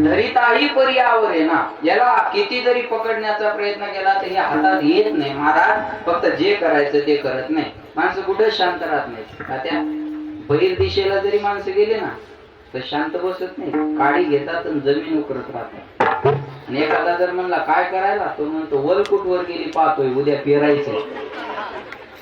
धरिताही पर्यावर आहे ना, याला किती जरी पकडण्याचा प्रयत्न केला तरी हातात येत नाही महाराज. फक्त जे करायचं ते करत नाही. माणसं कुठं शांत राहत नाही. त्या बहिर दिशेला जरी माणसं गेले ना तर शांत बसत नाही, काडी घेतात आणि जमीन उकरत राहतात. आणि एखादा जर म्हणला काय करायला, तो म्हणतो वलकुट वर गेली पाहतोय, उद्या पेरायचंय.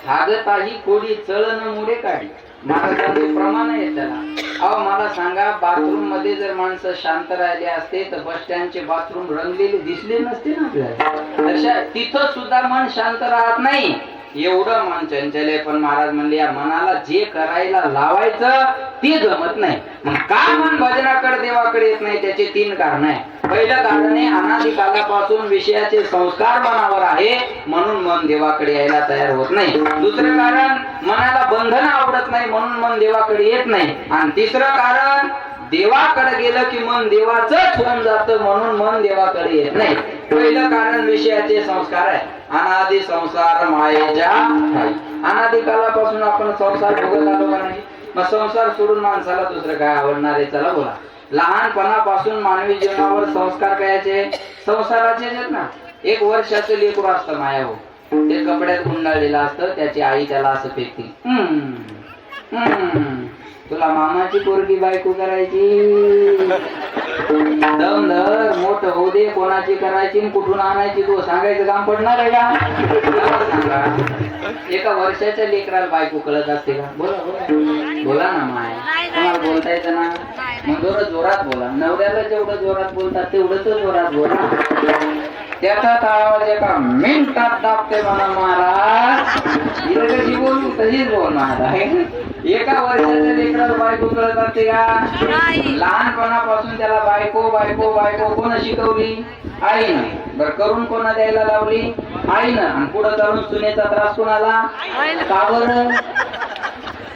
हागताही कोडी चळण मुळे काढी, महाराजांचे प्रमाण आहे त्याला. अहो मला सांगा, बाथरूम मध्ये जर माणसं शांत राहिले असते तर बस स्टँडचे बाथरूम रंगलेले दिसले नसते ना आपल्याला. तशा तिथं सुद्धा मन शांत राहत नाही. एवढं मन चंचल आहे. पण महाराज म्हणले या मनाला जे करायला लावायचं ते जमत नाही. मग का मन भजनाकडे देवाकडे येत नाही? त्याचे 3 कारण आहे. पहिलं कारण आहे अनादी कालापासून विषयाचे संस्कार मनावर आहे म्हणून मन देवाकडे यायला तयार होत नाही. दुसरं कारण मनाला बंधन आवडत नाही म्हणून मन देवाकडे येत नाही. आणि तिसरं कारण देवाकडे गेलं की मन देवाचंच होऊन जातं म्हणून मन देवाकडे येत नाही. पहिलं कारण विषयाचे संस्कार आहे. अनादी संसार मायेच्या ठाई. अनादी कालापासून आपण संसार भोगत आलो का नाही? मग संसार सोडून माणसाला दुसरं काय आवडणार आहे? चला बोला. लहानपणापासून मानवी जीवनावर संस्कार कायचे? संसाराचे आहेत ना. 1 वर्षाचं लेकरू असतं माया हो, ते कपड्यात गुंडाळलेलं असतं. त्याची आई त्याला असं फेकते, तुला मामाची पोरगी बायको करायची, दम धर, मोठं होऊ दे, कोणाची करायची कुठून आणायची तू सांगायचं काम पडणार आहे का? सांगा. 1 वर्षाच्या लेकराला बायको कळत असते का? बोला बोला बोला ना माय, तुम्हाला बोलता येतं ना? मग जोरात बोला. नवऱ्याला जेवढं जोरात बोलतात तेवढंच जोरात बोला. त्याचा आवाज एका मिनिटात दाबते म्हणा महाराज. कशी बोलू तशीच बोल महाराज. 1 वर्षाच्या लेकराला बायको कळत असते का? लहानपणापासून त्याला बायको बायको बायको कोण शिकवली? आईनं. बरं करून कोणा द्यायला लावली? आईनं. आणि पुढे चालून सुनेचा त्रास कोणाला? का बरं?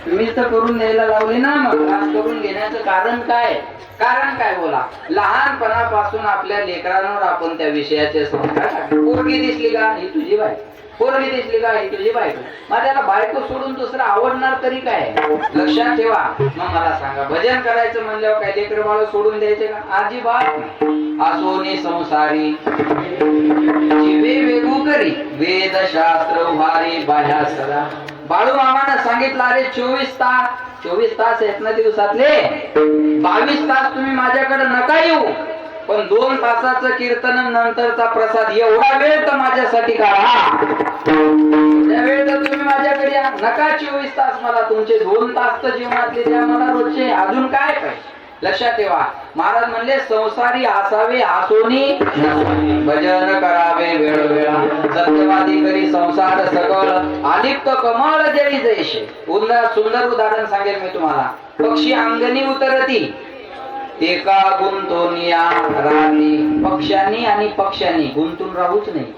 तुम्हीच तर करून द्यायला लावली ना. मग त्रास करून घेण्याचं कारण काय? कारण काय बोला. लहानपणापासून आपल्या लेकरांवर आपण त्या विषयाचे संस्कार टाकले. पोरगी दिसली का? ही तुझी बायको. पोरगी दिसली का? ही तुझी बायको. मग त्याला बायको सोडून दुसरं आवडणार तरी काय? लक्षात ठेवा. मग मला सांगा, भजन करायचं म्हणल्यावर काय लेकर बाळ सोडून द्यायचे का? अजिबात. आसोनी संसारी जीवे वेगू करी, वेद शास्त्र उभारी बाह्या सरा. बाळू मामानं सांगितलं, अरे 24 तास आहेत ना दिवसातले, 22 तास तुम्ही माझ्याकडे नका येऊ, पण 2 तासाचं कीर्तन नंतरचा प्रसाद एवढा वेळ तर माझ्यासाठी काढा. त्या वेळ तर तुम्ही माझ्याकडे या. नका 24 तास मला, तुमचे 2 तास तर जीवनातले द्या मला रोजचे. अजून काय काय? लक्षात ठेवा. महाराज म्हणले संसारी असावे आसोनी भजन करावे वेळोवेळा, सत्यवादी करी संसार सकळ आलिप्त कमळ जरी जैसे. सुंदर उदाहरण सांगेल मी तुम्हाला. पक्षी अंगणी उतरती एका गुंतोनिया राहती. पक्ष्यांनी आणि पक्ष्यांनी गुंतून राहूच नाही.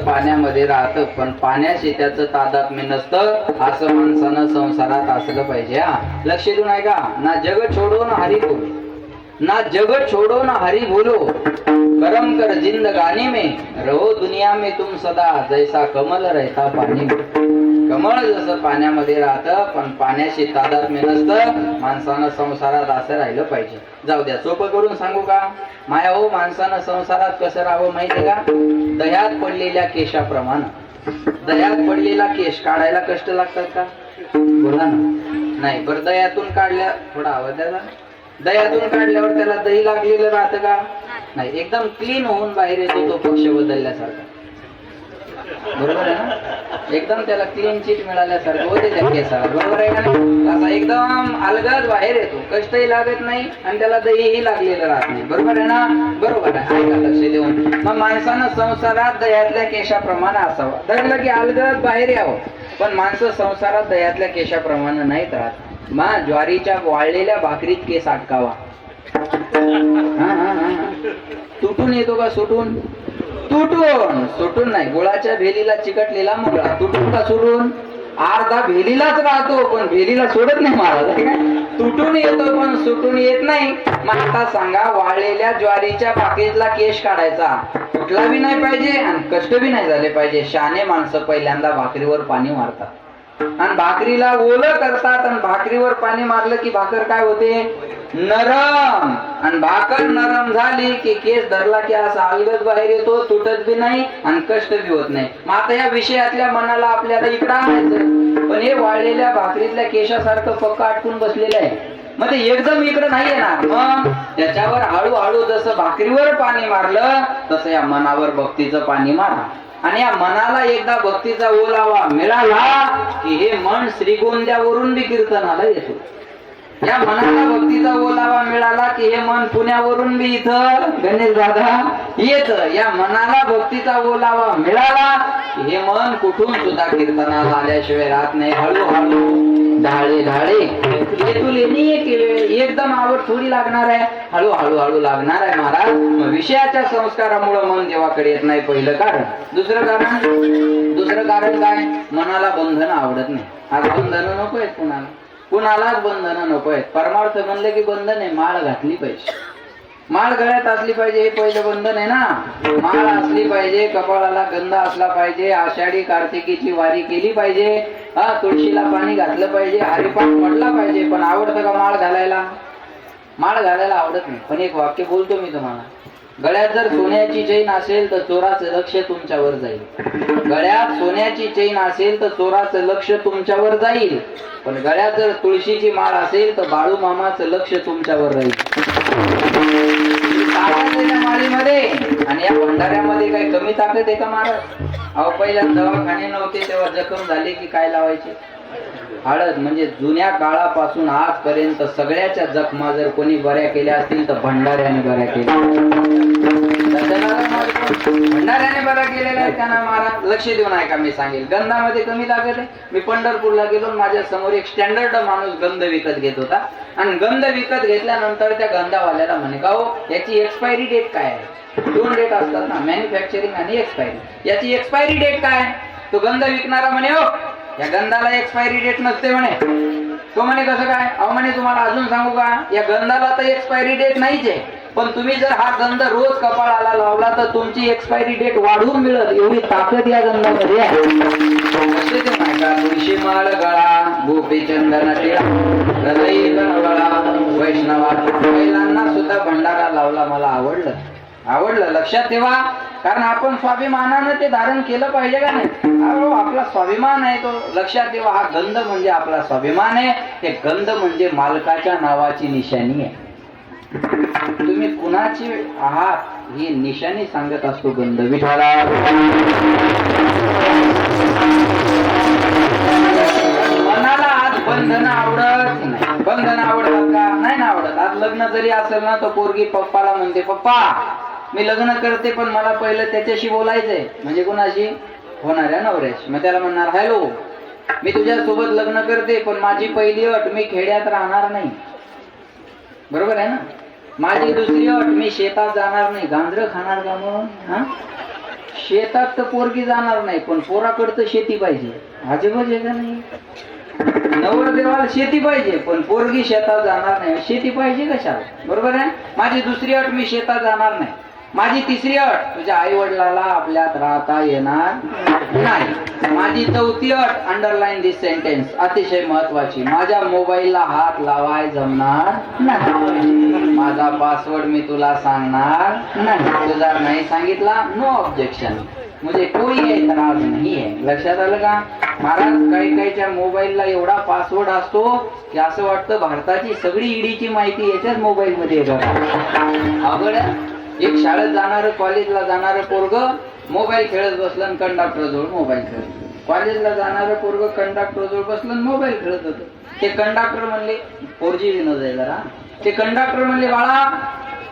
पाण्यामध्ये राहतं पण पाण्याशी त्याचं तादात्म्य नसतं. असं माणसानं संसारात असलं पाहिजे. लक्ष देऊन आहे का? ना जग छोडो ना हरी बोलो, ना जग छोडो ना हरी बोलो, करम कर जिंदगानी में रहो दुनिया में तुम सदा, जैसा कमल रहता पाणी में. कमळ जसं पाण्यामध्ये राहतं पण पाण्याशी तादात्म्य नसतं. माणसानं संसारात असं राहिलं पाहिजे. जाऊ द्या, सोपं करून सांगू का? माया हो, माणसानं संसारात कसं राहावं माहितीये का? दह्यात पडलेल्या केशाप्रमाणे. दह्यात पडलेला केश काढायला कष्ट लागतात का? बोला ना. नाही. बरं दह्यातून काढल्या, थोडा आवाज द्या. दह्यातून काढल्यावर त्याला दही लागलेलं राहतं का? नाही. एकदम क्लीन होऊन बाहेर येतो तो पक्ष बदलल्यासारखा. बरोबर आहे ना? एकदम त्याला क्लीन चिट मिळाल्यासारखं होते त्या केसाला. बरोबर आहे का नाही? असा एकदम अलगद बाहेर येतो, कष्टही लागत नाही आणि त्याला दहीही लागलेलं राहत नाही. बरोबर आहे ना? बरोबर आहे. ऐका लक्ष देऊन. मग माणसानं संसारात दह्यातल्या केशाप्रमाणे असावं. धरलं की अलगद बाहेर यावं. पण माणसं संसारात दह्यातल्या केशाप्रमाणे नाहीत राहत. मग ज्वारीच्या वाळलेल्या भाकरीत केस अटकावा. तुटून येतो का? सुटून? तुटून. सुटून नाही. गुळाच्या भेलीला चिकटलेला मुगळा तुटून का सुटून? अर्धा भेलीलाच राहतो पण भेलीला सोडत नाही महाराज आहे काय. तुटून येतो पण सुटून येत नाही. मग आता सांगा, वाळलेल्या ज्वारीच्या भाकरीतला केश काढायचा कुठला बी नाही पाहिजे आणि कष्ट बी नाही झाले पाहिजे. शहाणे माणसं पहिल्यांदा भाकरीवर पाणी मारतात आणि भाकरीला ओलं करतात आणि भाकरीवर पाणी मारलं की भाकर काय होते, नरम. आणि भाकर नरम झाली की केस धरला की असा अलगद बाहेर येतो, तुटत बी नाही आणि कष्ट बी होत नाही. मग आता या विषयातल्या मनाला आपल्याला इकडं आणायचं, पण हे वाळलेल्या भाकरीतल्या केशासारखं पक्क अटकून बसलेलं आहे. मग ते एकदम इकडं नाही येणार. मग त्याच्यावर हळूहळू जसं भाकरीवर पाणी मारलं तसं या मनावर भक्तीचं पाणी मारा. आणि या मनाला एकदा भक्तीचा ओलावा मिळाला की हे मन श्रीगोंद्यावरून बी कीर्तनाला येतो. या मनाला भक्तीचा ओलावा मिळाला की हे मन पुण्यावरून बी इथं गणेश दादा येत. या मनाला भक्तीचा ओलावा मिळाला की हे मन कुठून सुद्धा कीर्तनाला आल्याशिवाय राहत नाही. हळूहळू ढाळे ढाळे एकदम आवड थोडी लागणार आहे, हळूहळू हळू लागणार आहे महाराज. विषयाच्या संस्कारामुळे मन देवाकडे येत नाही पहिलं कारण. दुसरं कारण काय, मनाला बंधन आवडत नाही. आज बंधन नको आहेत कुणाला, कुणालाच बंधन नको आहेत. परमार्थ म्हणले की बंधन आहे, माळ घातली पाहिजे, माळ गळ्यात असली पाहिजे, हे पहिलं बंधन आहे ना. माळ असली पाहिजे, कपाळाला गंध असला पाहिजे, आषाढी कार्तिकीची वारी केली पाहिजे, तुळशीला पाणी घातलं पाहिजे, हरिपाठ म्हटला पाहिजे. पण आवडतं का माळ घालायला? माळ घालायला आवडत नाही. पण एक वाक्य बोलतो मी तुम्हाला, गळ्यात जर सोन्याची चैन असेल तर चोराचं लक्ष तुमच्यावर जाईल. गळ्यात सोन्याची चैन असेल तर चोराचं लक्ष तुमच्यावर जाईल. पण गळ्यात जर तुळशीची माळ असेल तर बाळू मामाचं लक्ष तुमच्यावर राहील. माळीमध्ये आणि या भंडाऱ्यामध्ये काही कमी ताकद आहे का महाराज? अहो पहिल्या दवाखाने नव्हते तेव्हा जखम झाली की काय लावायचे? हळद. म्हणजे जुन्या काळापासून आजपर्यंत सगळ्याच्या जखमा जर कोणी बऱ्या केल्या असतील तर भंडाऱ्याने बऱ्या केल्या. भंडाऱ्याने बऱ्या केलेल्या आहेत त्यांना महाराज. लक्ष देऊन ऐका, मी सांगेल. गंधामध्ये कमी लागत आहे. मी पंढरपूरला गेलो, माझ्या समोर एक स्टँडर्ड माणूस गंध विकत घेत होता आणि गंध विकत घेतल्यानंतर त्या गंधावाल्याला म्हणे, का हो याची एक्सपायरी डेट काय आहे? 2 डेट असतात ना, मॅन्युफॅक्चरिंग आणि एक्सपायरी. याची एक्सपायरी डेट काय? तो गंध विकणारा म्हणे, हो या गंधाला एक्सपायरी डेट नसते म्हणे. तो म्हणे कसं काय? अहो म्हणे तुम्हाला अजून सांगू का, या गंधाला तर एक्सपायरी डेट नाहीच आहे, पण तुम्ही जर हा गंध रोज कपाळाला लावला तर तुमची एक्सपायरी डेट वाढवून मिळत, एवढी ताकद या गंधामध्ये आहे. तुळशी माळ गळा, गोपी चंदन टिळा, हृदय गळा, वैष्णवा. महिलांना सुद्धा भंडारा लावला मला आवडलं. लक्षात ठेवा, कारण आपण स्वाभिमानानं ते धारण केलं पाहिजे का नाही? आपला स्वाभिमान आहे तो. लक्षात ठेवा, हा गंध म्हणजे आपला स्वाभिमान आहे. हे गंध म्हणजे मालकाच्या नावाची निशाणी आहे. तुम्ही कुणाची आहात ही निशाणी सांगत असतो गंध. विठाला मनाला आज बंधन आवडत नाही. बंधन आवडतात का? नाही ना आवडत. आज लग्न जरी असेल ना, तो पोरगी पप्पाला म्हणते, पप्पा मी लग्न करते पण मला पहिलं त्याच्याशी बोलायचंय. म्हणजे कोणाशी? होणाऱ्या नवऱ्याशी. मग त्याला म्हणणार, हॅलो मी तुझ्या सोबत लग्न करते पण माझी पहिली अट, मी खेड्यात राहणार नाही. बरोबर आहे ना? माझी दुसरी अट, मी शेतात जाणार नाही. गांजरं खाणार का मग? शेतात तर पोरगी जाणार नाही पण पोराकडं तर शेती पाहिजे. अजिबात आहे का नाही? नवरदेवाला शेती पाहिजे पण पोरगी शेतात जाणार नाही. शेती पाहिजे कशाला? बरोबर आहे. माझी दुसरी अट, मी शेतात जाणार नाही. माझी तिसरी अट, तुझ्या आई वडिलाला आपल्यात राहता येणार नाही. माझी चौथी अट, अंडरलाईन दिस सेंटेन्स, अतिशय महत्वाची, माझ्या मोबाईलला हात लावाय जमणार नाही. माझा पासवर्ड मी तुला सांगणार नाही. तुझा नाही सांगितला, नो ऑब्जेक्शन, मुझे कोई एतराज नाही आहे. लक्षात आलं का महाराज? काहीच्या मोबाईलला एवढा पासवर्ड असतो की असं वाटतं भारताची सगळी ईडीची माहिती याच्याच मोबाईल मध्ये येतात. अवघड. एक शाळेत जाणार, कॉलेजला जाणार पोरग मोबाईल खेळत बसलं आणि कंडक्टर जवळ मोबाईल खेळत. कॉलेजला जाणार पोरग कंडक्टर जवळ बसलं आणि मोबाईल खेळत होतं. ते कंडक्टर म्हणले, 4G विनोद आहे जरा, ते कंडक्टर म्हणले, बाळा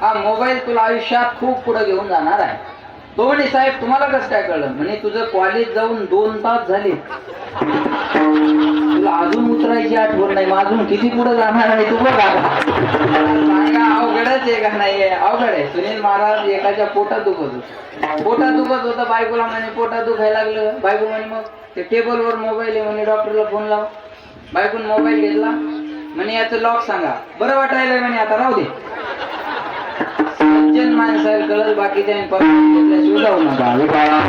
हा मोबाईल तुला आयुष्यात खूप पुढे घेऊन जाणार आहे. तो म्हणे, साहेब तुम्हाला कसं काय कळलं? म्हणे तुझं कॉलेज जाऊन 2 तास झाले, तुला अजून उतरायची बाईची आठवण नाही, माझून किती पुढे जाणार आहे तू बघा. सांगा अवघडच आहे का नाही? अवघड आहे. सुनील महाराज एकाच्या पोटात दुखत होतं, बायकोला म्हणे पोटात दुखायला लागलं. बायको म्हणे मग ते टेबलवर मोबाईल आहे म्हणे, डॉक्टरला फोन लाव. बायकोन मोबाईल घेतला म्हणे याचं लॉक सांगा. बरं वाटायला म्हणे आता राहू दे. सज्जन माणसाला कळल, बाकीच्या घेतल्याशिवाय जाऊ नका.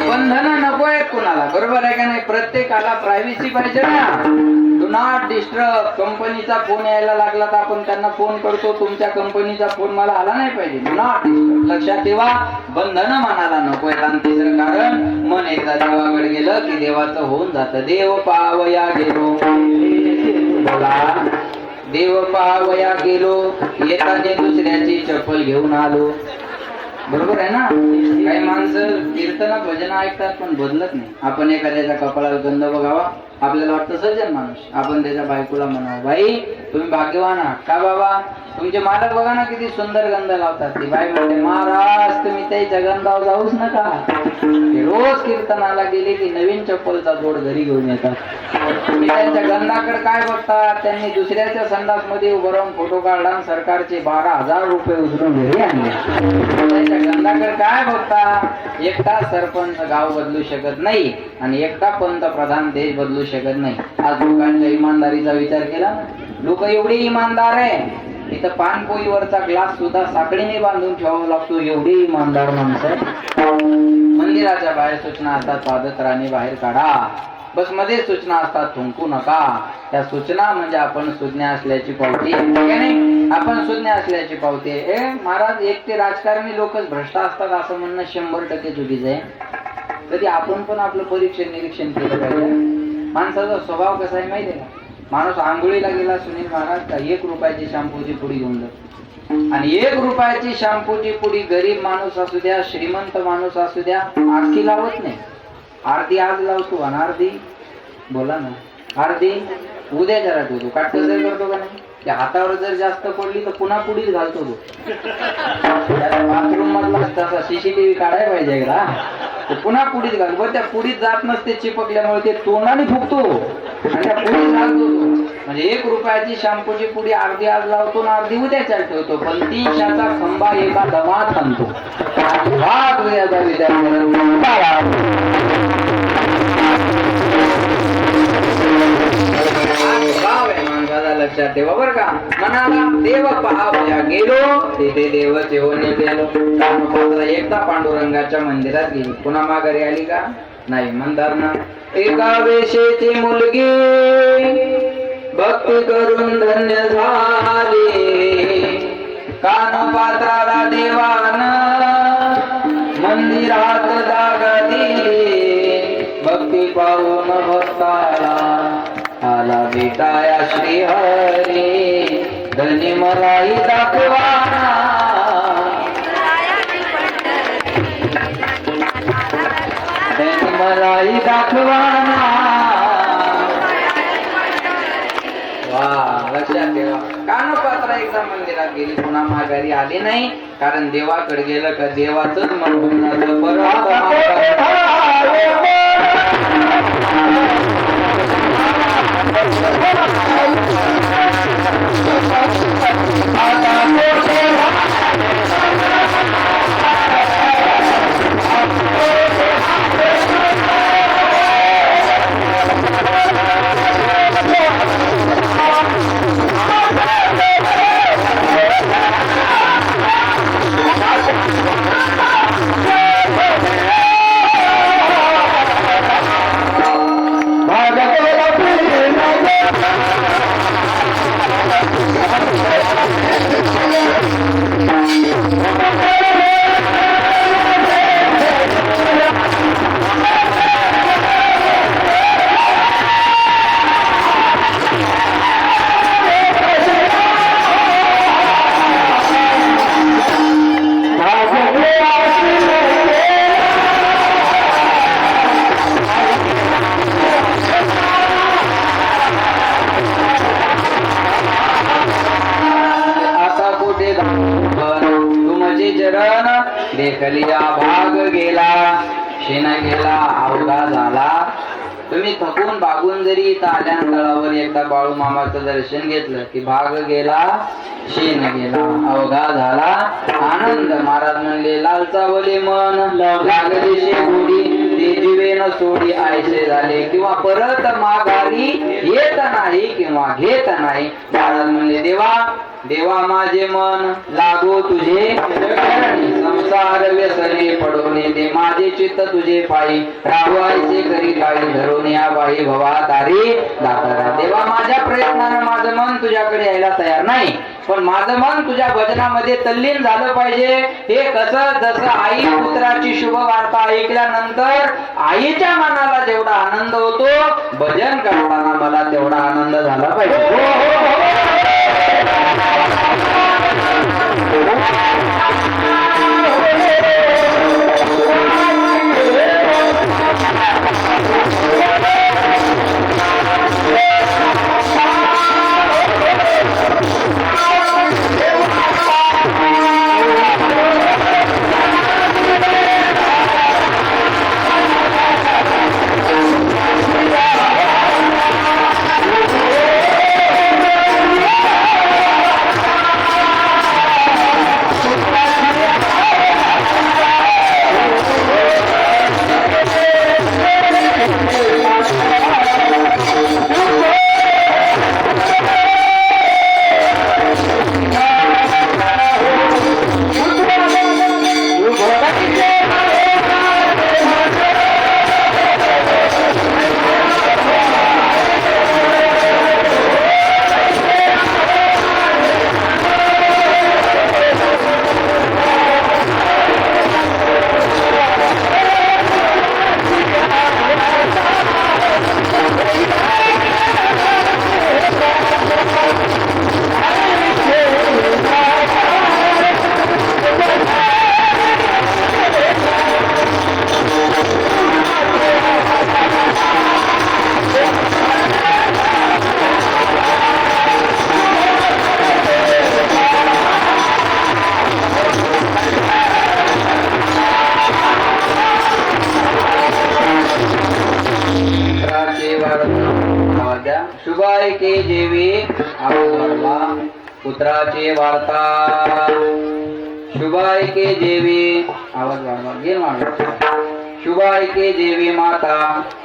बंधन नको आहेत कोणाला, बरोबर आहे का नाही? प्रत्येकाला प्रायव्हसी पाहिजे ना. Do not disturb. कंपनीचा फोन यायला लागला तर आपण त्यांना फोन करतो, तुमच्या कंपनीचा फोन मला आला नाही पाहिजे. Do not disturb. लक्षात ठेवा, बंधन मनाला नको आहेत. आणि तिसरं कारण, मन एकदा देवाकडे गेलं की देवाचं होऊन जातं. देव पावया गेलो, देव पावया गेलो, येताने दुसऱ्याची चप्पल घेऊन आलो. बरोबर आहे ना? काही माणसं कीर्तन भजन ऐकतात पण बदलत नाही. आपण एखाद्याच्या कपाळाला गंध बघावा, आपल्याला वाटतं सज्जन माणूस, आपण त्याच्या बायकोला म्हणावं बाई तुम्ही भाग्यवान आहात. का बाबा? तुमचे मालक बघा ना किती सुंदर गंध लावतात. ती बाई म्हणते महाराज तुम्ही त्याच्या गंधावर जाऊच नका. ते रोज कीर्तनाला गेले की नवीन चप्पलचा जोड घरी घेऊन येतात. तुम्ही त्यांच्या गंधाकडे काय बघतात? त्यांनी दुसऱ्याच्या संडास मध्ये उभं राहून फोटो काढला, सरकारचे 12,000 रुपये उचलून घरी आणले. त्यांच्या गंधाकडे काय बघता? एकटा सरपंच गाव बदलू शकत नाही आणि एकटा पंतप्रधान देश बदलू शकत नाही. आज लोकांच्या इमानदारीचा विचार केला ना, लोक एवढे इमानदार आहे इथं पानपोईवरचा ग्लास सुद्धा साखळीने बांधून ठेवावा लागतो, एवढे इमानदार माणसं. मंदिराच्या बाहेर सूचना असतात पादत्राणे बाहेर काढा, बस मध्ये सूचना असतात थुंकू नका. त्या सूचना म्हणजे आपण सुज्ञ असल्याची पावती, आपण सुज्ञ असल्याची पावती. महाराज एक ते राजकारणी लोकच भ्रष्ट असतात असं म्हणणं 100% चुकीचं आहे. कधी आपण पण आपलं परीक्षण निरीक्षण केलं पाहिजे. माणसाचा स्वभाव कसा आहे माहिती आहे का? माणूस आंघोळीला गेला सुनील महाराज का 1 रुपयाची शॅम्पूची पुडी घेऊन जातो, आणि 1 रुपयाची शॅम्पूची पुडी गरीब माणूस असू द्या श्रीमंत माणूस असू द्या आखी लावत नाही. अर्धी आज लावतो आणि अर्धी बोला ना अर्धी उद्या जरा ठेवतो. काटकसर करतो का नाही? त्या हातावर जर जास्त पडली तर पुन्हा पुढीच घालतो तो. बाथरूम मधला तसा CCTV काढायला पाहिजे एकदा. पुन्हा पुढीच घालतो, पण त्या पुढीत जात नसते चिपकल्यामुळे ते तोंडाने फुकतो आणि त्या पुढीत घालतो तो. म्हणजे 1 रुपयाची शॅम्पूची पुडी अर्धी आज लावतो आणि अर्धी उद्याच्या ठेवतो, पण 300चा खंबा एका दमात आणतो. याचा विचार माणसाला लक्षात ठेवा बरं का. मनाला देव पाहावया गेलो, तेथे देव तेवणे गेलो. कामपात्र एकदा पांडुरंगाच्या मंदिरात गेली, पुन्हा माघारी आली का? नाही. म्हणतात ना, एका वेशेची मुलगी भक्ती करून धन्य झाली, कानपात्राला देवान मंदिरात जागा दिली, भक्ती पाहून भक्ताला आला भेटाया श्री हरी, धनी मलाही दाखवाना, धनी मलाही दाखवाना. वा, लक्षात ठेवा. कानपात्र एकदा मंदिरात गेली, पुन्हा माघारी आली नाही, कारण देवाकडे गेलं का देवाचंच मन होऊन जातं. देखलिया भाग गेला, शेण गेला अवघा झाला. तुम्ही थकून भागून जरी इथं आल्या तळावर एकदा बाळू मामाचं दर्शन घेतलं की भाग गेला शेण गेला अवघा झाला आनंद. महाराज म्हणले लालचावले मन लागले शेगुडी ते जीवे न सोडी आयसे झाले किंवा परत माघारी येत नाही किंवा घेत नाही. महाराज म्हणले देवा देवा माझे मन लागो तुझे चरणी संसार व्यसने पडोने दे माझे चित्त तुझे पायी राहायचे करी काळी धरून या बाई भवा तारी दातारा. देवा माझ्या प्रयत्नानं माझं मन तुझ्याकडे यायला तयार नाही पण माझं मन तुझ्या भजनामध्ये तल्लीन झालं पाहिजे. हे कसं जसं आई पुत्राची शुभ वार्ता ऐकल्यानंतर आईच्या मनाला जेवढा आनंद होतो भजन करताना मला तेवढा आनंद झाला पाहिजे. शुभाय के जेवी आवडला पुत्राची वार्ता शुभाय के जेवी आवाज वाढवा घे वाढवा. शुभाय के जेवी माता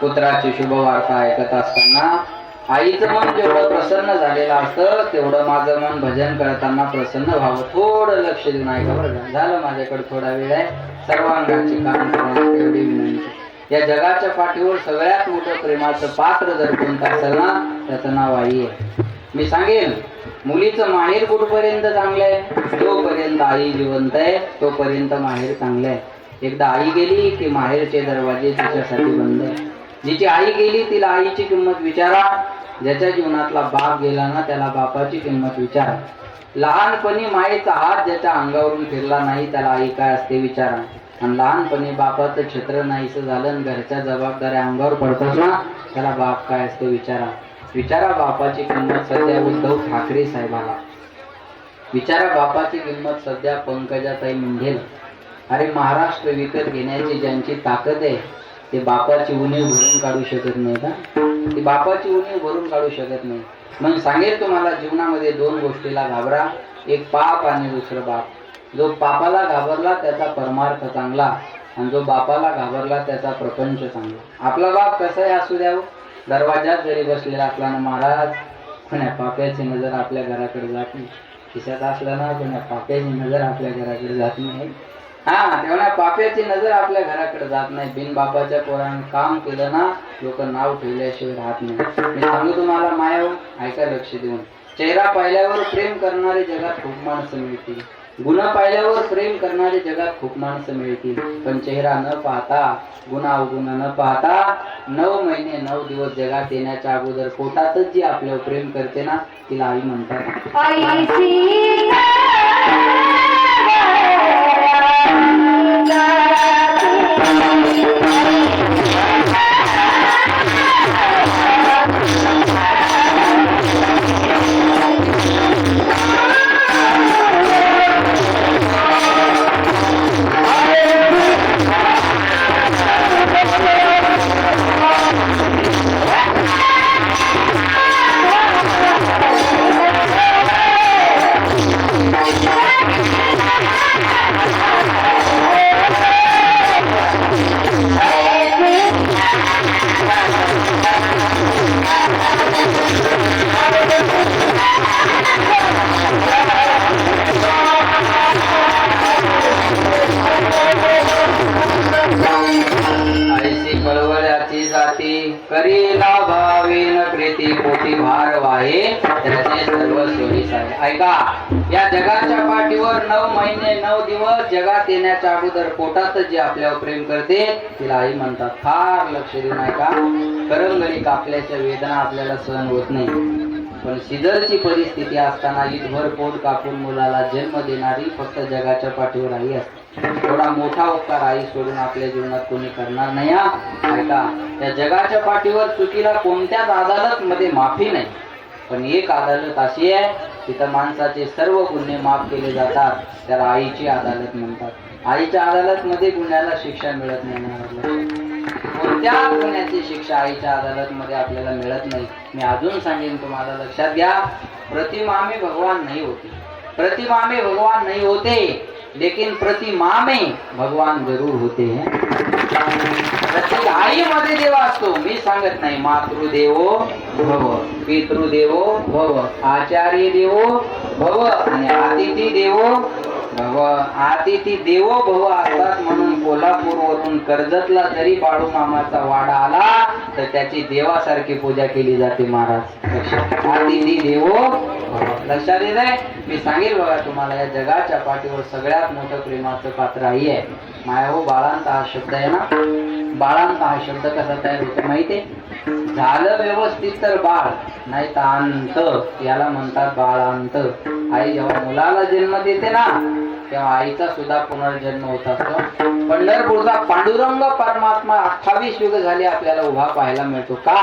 पुत्राची शुभ वार्ता ऐकत असताना आईचं मन जेवढं प्रसन्न झालेलं असतं तेवढं माझं मन भजन करताना प्रसन्न व्हावं. थोडं लक्ष देऊन ऐका बरं. झालं माझ्याकडे थोडा वेळ आहे. सर्वांगाची काम करण्याची एवढी विनंती. या जगाच्या पाठीवर सगळ्यात मोठं प्रेमाचं पात्र जर कोणतं असेल ना त्याचं नाव आई आहे. मी सांगेन मुलीचं माहेर कुठपर्यंत चांगलं आहे जोपर्यंत आई जिवंत आहे तोपर्यंत माहेर चांगलं आहे. एकदा आई गेली की माहेरचे दरवाजे तिच्यासाठी बंद आहे. जिची आई गेली तिला आईची किंमत विचारा. ज्याच्या जीवनातला बाप गेला ना त्याला बापाची किंमत विचारा. लहानपणी मायेचा हात ज्याच्या अंगावरून फिरला नाही त्याला आई काय असते विचारा. आणि लहानपणी बापाचं छत्र नाहीसं झालं आणि घरच्या जबाबदाऱ्या अंगावर पडतात ना त्याला बाप काय असतो विचारा. विचारा बापाची किंमत सध्या उद्धव ठाकरे साहेबाला. विचारा बापाची किंमत सध्या पंकजाताई मुंढेला. अरे महाराष्ट्र विकत घेण्याची ज्यांची ताकद आहे ते बापाची उणीव भरून काढू शकत नाही का. ती बापाची उणीव भरून काढू शकत नाही. मग सांगेल तुम्हाला जीवनामध्ये दोन गोष्टीला घाबरा. एक पाप आणि दुसरं बाप. जो पापाला घाबरला त्याचा परमार्थ चांगला आणि जो बापाला घाबरला त्याचा प्रपंच चांगला. आपला बाप कसाही असू द्यावं दरवाजात जरी बसलेला असला ना महाराज कोण्या पाप्याची नजर आपल्या घराकडे जात नाही. खिशात असला ना कोण्या पाप्याची नजर आपल्या घराकडे जात नाही. तेव्हा पाप्याची नजर आपल्या घराकडे जात नाही. बिन बापाच्या पोराने काम केलं ना लोक नाव ठेवल्याशिवाय राहत नाही. मी सांगू तुम्हाला मायाव ऐका लक्ष देऊन. चेहरा पाहिल्यावर प्रेम करणारे जगात खूप माणसं मिळतील. गुन्हा पाहिल्यावर प्रेम करणारे जगात खूप माणसं मिळतील. पण चेहरा न पाहता गुन्हा अवगुण न पाहता 9 महिने 9 दिवस जगात येण्याच्या अगोदर पोटातच जी आपल्यावर प्रेम करते ना तिला आई म्हणतात. जगाची जाती करीला भावेन प्रीती पोटी भार वाहे त्याचे सर्व सोयीस आहे. ऐका, या जगाच्या पाठीवर 9 महिने 9 दिवस जगात येण्याच्या अगोदर पोटात जे आपल्यावर प्रेम करते तिला आई म्हणतात. फार लक्ष देऊन ऐका, करंगळी कापल्याच्या वेदना आपल्याला सहन होत नाही, पण सिजरची परिस्थिती असताना इथभर पोट कापून मुलाला जन्म देणारी फक्त जगाच्या पाठीवर आई असते. थोडा मोठा उपकार आई सोडून आपल्या जीवनात कोणी करणार नाही. ऐका, या जगाच्या पाठीवर चुकीला कोणत्याच अदालत मध्ये माफी नाही, पण एक अदालत अशी आहे तिथं माणसाचे सर्व गुन्हे माफ केले जातात, त्याला आईची अदालत म्हणतात. आईच्या अदालत मध्ये गुन्ह्याला शिक्षा मिळत नाही. कोणत्याच गुन्ह्याची शिक्षा आईच्या अदालत मध्ये आपल्याला मिळत नाही. मी अजून सांगेन तुम्हाला, लक्षात घ्या, प्रतिमा में भगवान नहीं होते, प्रतिमा में भगवान नहीं होते, लेकिन प्रतिमा में भगवान जरूर होते हैं. प्रत्येक आईमध्ये देव असतो. मी सांगत नाही, मातृदेवो भव, पितृदेवो भव, आचार्य देवो भव आणि अतिथी देवो भव. अतिथी देवो भव असतात म्हणून कोल्हापूरवरून कर्जतला जरी बाळू मामाचा वाडा आला तर त्याची देवासारखी पूजा केली जाते. महाराज, अतिथी देवो भव. लक्षात येत आहे. मी सांगेल बघा तुम्हाला, या जगाच्या पाठीवर सगळ्यात मोठं प्रेमाचं पात्र आई आहे. माया हो, बाळांत हा शब्द आहे ना, बाळांत हा शब्द कसा तयार होतो माहितीये? झालं व्यवस्थित तर बाळ, नाही तर अंत, याला म्हणतात बाळांत. आई जेव्हा मुलाला जन्म देते ना तेव्हा आईचा सुद्धा पुनर्जन्म होत असतो. पंढरपूरचा पांडुरंग परमात्मा 28 युग झाले आपल्याला उभा पाहायला मिळतो. का?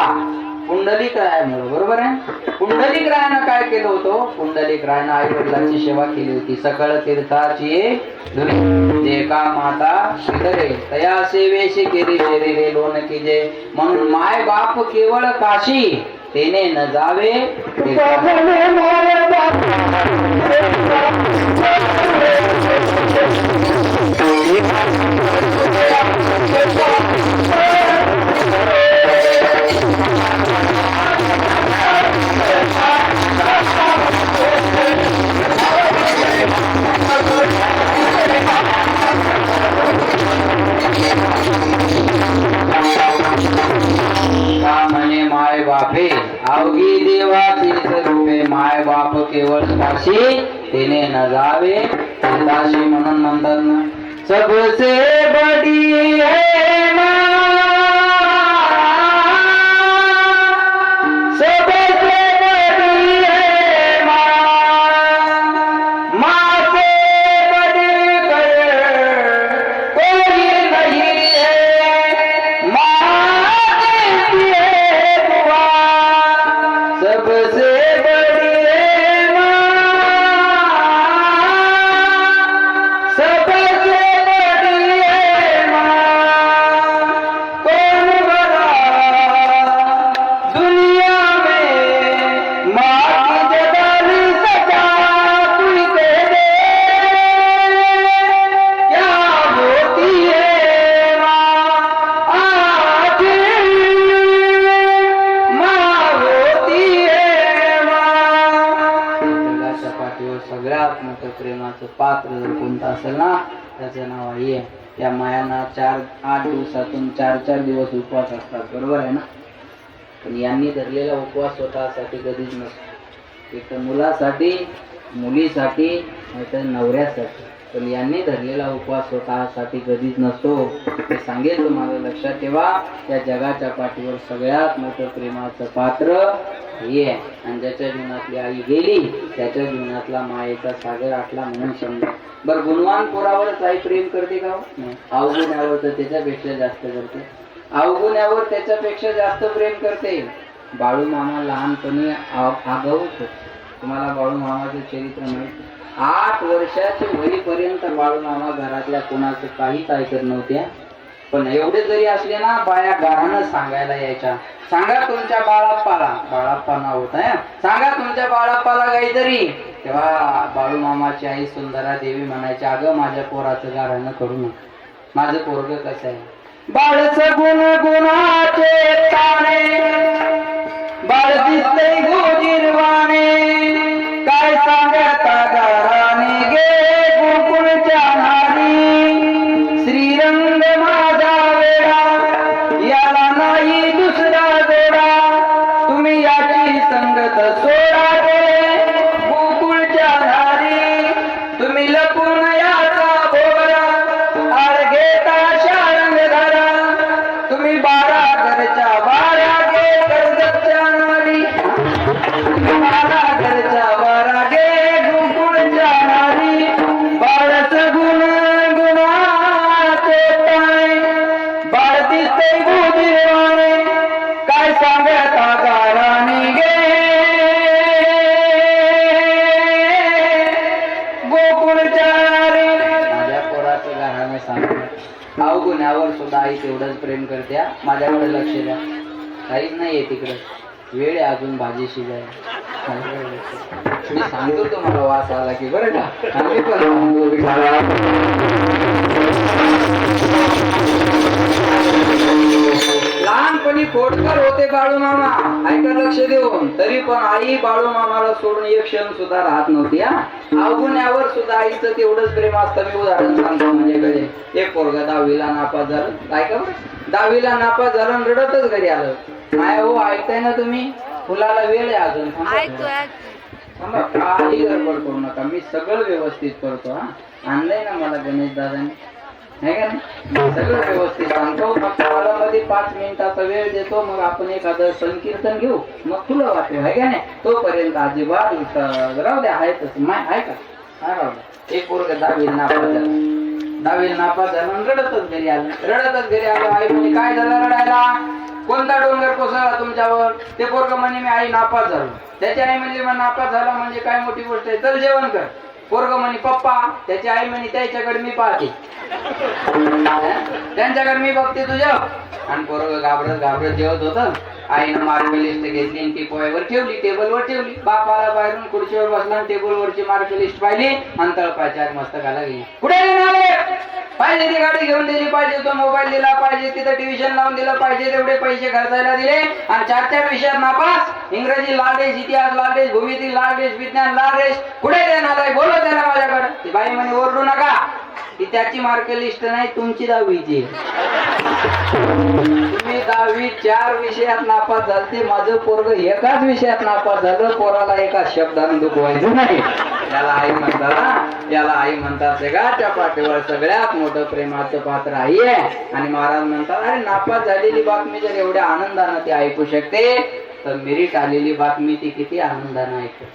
पुंडलिक रायामुळे. बरोबर आहे. पुंडलिक रायानं काय केलं होतं? पुंडलिक रायानं आई वडिलांची सेवा केली होती. सकळ तीर्थाची जे का माता शिकरे तया सेवेशी केली शरीरे लोन कीजे. म्हणून माय बाप केवळ काशी तेने न जावे. म्हणे माय बापे अवघी देवाची स्वरूपे, माय बाप केवळ काशी तेने न जावे काशी. म्हणून म्हणतात ना, सबसे बडी है माँ, सबसे बड़ी है माँ, माँ से बढ़कर कोई नहीं है, माँ देती है दुआ, सबसे बड़ी है माँ, सबसे बड़ी है माँ, कौन बड़ा दुनिया में माँ की जगह सजा तू दे दे, क्या होती है माँ आज, माँ होती है माँ. जगाच्या पाठीवर सगळ्यात मोठं प्रेमाचं पात्र जर कोणतं असेल ना त्याचं नाव आई आहे. या मायांना 8 दिवसातून 4 दिवस उपवास असतात. बरोबर आहे ना. पण यांनी धरलेला उपवास स्वतःसाठी कधीच नसतो. एक तर मुलासाठी, मुलीसाठी, नाहीतर नवऱ्यासाठी. पण यांनी धरलेला उपवास स्वतःसाठी कधीच नसतो. ते सांगेल तुम्हाला, लक्षात ठेवा. या जगाच्या पाठीवर सगळ्यात मोठं प्रेमाचं पात्र हे आहे. आणि ज्याच्या जीवनातली आई गेली त्याच्या जीवनातला मायेचा सागर आटला म्हणून समजा. बर, गुणवान पोरावरच आई प्रेम करते का? अवगुण्यावर तर त्याच्यापेक्षा जास्त करते. अवगुण्यावर त्याच्यापेक्षा जास्त प्रेम करते. बाळू मामा लहानपणी आगाऊ होते. तुम्हाला बाळू मामाचं चरित्र माहिती? 8 वर्षाचे होईपर्यंत बाळू मामा घरातल्या कोणाचं काहीच ऐकत नव्हत्या. पण एवढे जरी असले ना, बाया गाणं सांगायला यायच्या. सांगा तुमच्या बाळाप्पाला, बाळाप्पा नाव होत आहे, सांगा तुमच्या बाळाप्पाला काहीतरी. तेव्हा बाळू मामाची आई सुंदरा देवी म्हणायची, अगं माझ्या पोराचं गाणं करू नका, माझं पोरग कसं आहे. बाळच गुण गुणाचे ताणे, बाळ दिसले गोजिरवाणे, काय सांगता गाराने गे गोकुळच्या नारी. श्रीरंग माझा वेळा याला नाही नाही दुसरा जोडा, तुम्ही याची संगत सोडा रे गोकुळच्या धारी, तुम्ही लपून याचा भोवरा, आड घेता शारंग धरा, तुम्ही 12 घरच्या 12 गे कर्जतच्या नारी, तुम्ही 12 घरच्या 12 गे गोकुळच्या नारी, 12 गुण गुणाचे पाय, 12 दिसते गुदिवाने, काय सांगत गाराणी गे गोकुळच्या नारी. माझ्या पोराचं गाणं सांगतात अवगुण्यावर सुद्धा आई तेवढंच प्रेम करते. माझ्याकडे लक्ष द्या, काहीच नाहीये तिकडं, वेळ आहे अजून भाजी शिजायला. मी सांगतो तुम्हाला वास आला की बरं का, आम्ही पण लहानपणी खोडकर होते बाळू मामा, ऐका लक्ष देऊन, तरी पण आई बाळू मामाला सोडून एक क्षण सुद्धा राहत नव्हती. अवगुण्यावर सुद्धा आईचं तेवढंच प्रेम असतं. मी उदाहरण सांगतो, म्हणजे कधी एक पोरगा 10वीला नापास झालं, ऐका बरं, 10वीला नापास झालं आणि रडतच घरी आलं. माय हो ऐकताय ना तुम्ही, फुलाला वेळ आहे अजून, काही गडबड करू नका, मी सगळं व्यवस्थित करतो. आणलंय ना मला गणेश दादाने, आहे का नाही, सगळं व्यवस्थित सांगतो. फक्त मला मध्ये 5 मिनिटाचा वेळ देतो, मग आपण एखादं संकीर्तन घेऊ, मग फुलं वाटू, आहे का नाही. तोपर्यंत अजिबात राहू द्या, आहे तसं माय, आहे का, राहू द्या. एक पोरग 10वीला नापास झालं, 10वीला नापास झालं, रडतच घरी आलं, रडतच घरी आलं. आई म्हणे काय झालं रडायला, कोणता डोंगर कोसळला तुमच्यावर. ते पोरग म्हणे मी आई नापास झालो. त्याची आई म्हणली मग नापास झाला म्हणजे काय मोठी गोष्ट आहे, चल जेवण कर. पोरग म्हणे पप्पा, त्याची आई म्हणे त्याच्याकडे मी पाहते, त्यांच्याकडे मी बघते तुझ्या. आणि पोरग घाबरत घाबरत जेवत होतं. आईनं मार्क लिस्ट घेतली आणि ती पोयावर ठेवली, टेबलवर ठेवली. बाप आला बाहेरून, खुर्चीवर बसला, टेबलवरची मार्क लिस्ट पाहिली आणि तळपायच्या मस्तकाला गेली. कुठे पाहिजे ती गाडी घेऊन दिली पाहिजे, तो मोबाईल दिला पाहिजे, तिथं ट्युशन लावून दिलं पाहिजे, तेवढे पैसे खर्चायला दिले. आणि 4 विषयात नापास, इंग्रजी लालडेश, इतिहास लालडेश, भूमिती लालडेश, विज्ञान लालडेश. कुठे देणार आहे, बोलव त्याला माझ्याकडे. ती बाई म्हणे ओरडू नका, ती त्याची मार्क लिस्ट नाही, तुमची 10वीची. तुम्ही 10वी 4 विषयात नापास झालते, माझं पोरग एकाच विषयात नापास झालं. पोराला एका शब्दानं दुखवायचं नाही. याला आई म्हणतात ना, याला आई म्हणतात जगाच्या पाठीवर सगळ्यात मोठं प्रेमाचं पात्र आई आहे. आणि महाराज म्हणतात अरे नापास झालेली बातमी जर एवढ्या आनंदानं ती ऐकू शकते, तर मेरिट आलेली बातमी ती किती आनंदानं ऐकते.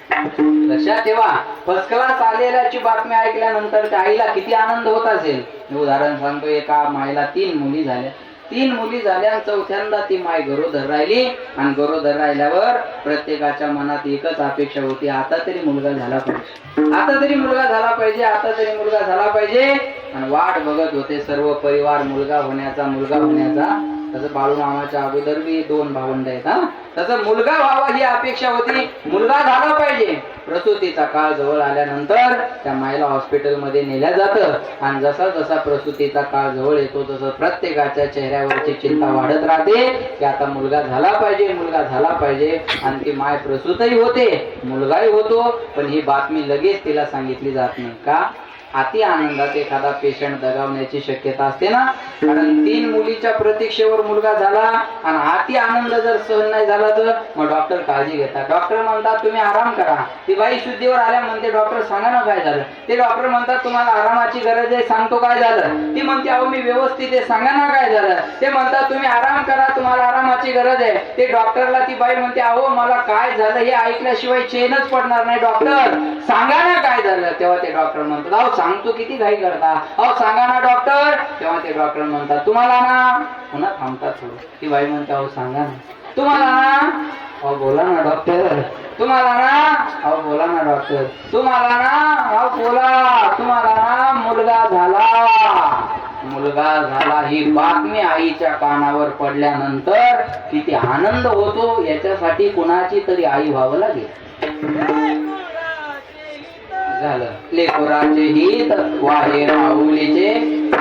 लक्षात ठेवा, फर्स्ट क्लास आलेल्याची बातमी ऐकल्यानंतर त्या आईला किती आनंद होत असेल. मी उदाहरण सांगतो, एका माईला 3 मुली झाल्या. 3 मुली झाल्या, 4थ्यांदा ती माय गरोदर राहिली. आणि गरोदर राहिल्यावर प्रत्येकाच्या मनात एकच अपेक्षा होती, आता तरी मुलगा झाला पाहिजे, आता तरी मुलगा झाला पाहिजे, आता तरी मुलगा झाला पाहिजे. आणि वाट बघत होते सर्व परिवार मुलगा होण्याचा, मुलगा होण्याचा. तसं बाळू मामाच्या अगोदर बी 2 भावंड आहेत. तसं मुलगा व्हावा ही अपेक्षा होती, मुलगा झाला पाहिजे. प्रसूतीचा काळ जवळ आल्यानंतर त्या मायला हॉस्पिटलमध्ये नेल्या जातं. आणि जसा जसा प्रसूतीचा काळ जवळ येतो तसं प्रत्येकाच्या चेहऱ्यावरची चिंता वाढत राहते की आता मुलगा झाला पाहिजे, मुलगा झाला पाहिजे. आणि ती माय प्रसूतही होते, मुलगाही होतो, पण ही बातमी लगेच तिला सांगितली जात नाही. का? अति आनंदात एखादा पेशंट दगावण्याची शक्यता असते ना. कारण 3 मुलीच्या प्रतीक्षेवर मुलगा झाला आणि अति आनंद जर सहन नाही झाला तर मग डॉक्टर काळजी घेतात. डॉक्टर म्हणतात तुम्ही आराम करा. ती बाई शुद्धीवर आल्या म्हणते डॉक्टर सांगा ना काय झालं. ते डॉक्टर म्हणतात तुम्हाला आरामाची गरज आहे, सांगतो काय झालं. ती म्हणते अहो मी व्यवस्थित आहे, सांगा ना काय झालं. ते म्हणतात तुम्ही आराम करा, तुम्हाला आरामाची गरज आहे. ते डॉक्टरला ती बाई म्हणते अहो मला काय झालं हे ऐकल्याशिवाय चैनच पडणार नाही, डॉक्टर सांगा ना काय झालं. तेव्हा ते डॉक्टर म्हणतात अहो सांगतो, किती घाई करता, अहो सांगा ना डॉक्टर. तेव्हा ते डॉक्टर म्हणतात तुम्हाला ना, पुन्हा थांबतात थोडं. ती बाई म्हणते अहो सांगा ना, तुम्हाला ना, अहो बोला ना डॉक्टर, तुम्हाला ना, अहो बोला ना डॉक्टर, तुम्हाला ना, अहो बोला, तुम्हाला ना मुलगा झाला. मुलगा झाला ही बातमी आईच्या कानावर पडल्यानंतर किती आनंद होतो, याच्यासाठी कुणाची तरी आई व्हावं लागेल. झालं लेकराचे हित वाहे माऊलीचे.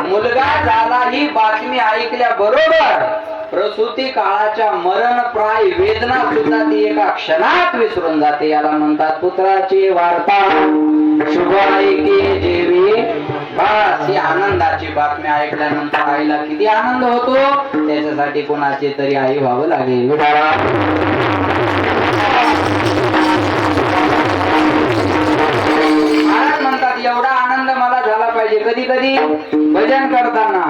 मुलगा झाला ही बातमी ऐकल्या बरोबर प्रसूती काळाच्या मरणप्राय वेदना सुद्धा ती एका क्षणात विसरून जाते. याला म्हणतात पुत्राची वार्ता शुभ ऐके जेवी बस ही आनंदाची बातमी ऐकल्यानंतर आईला किती आनंद होतो त्याच्यासाठी कोणाचे तरी आई व्हावं लागेल. महाराज म्हणतात एवढा आनंद मला झाला पाहिजे कधी कधी भजन करताना.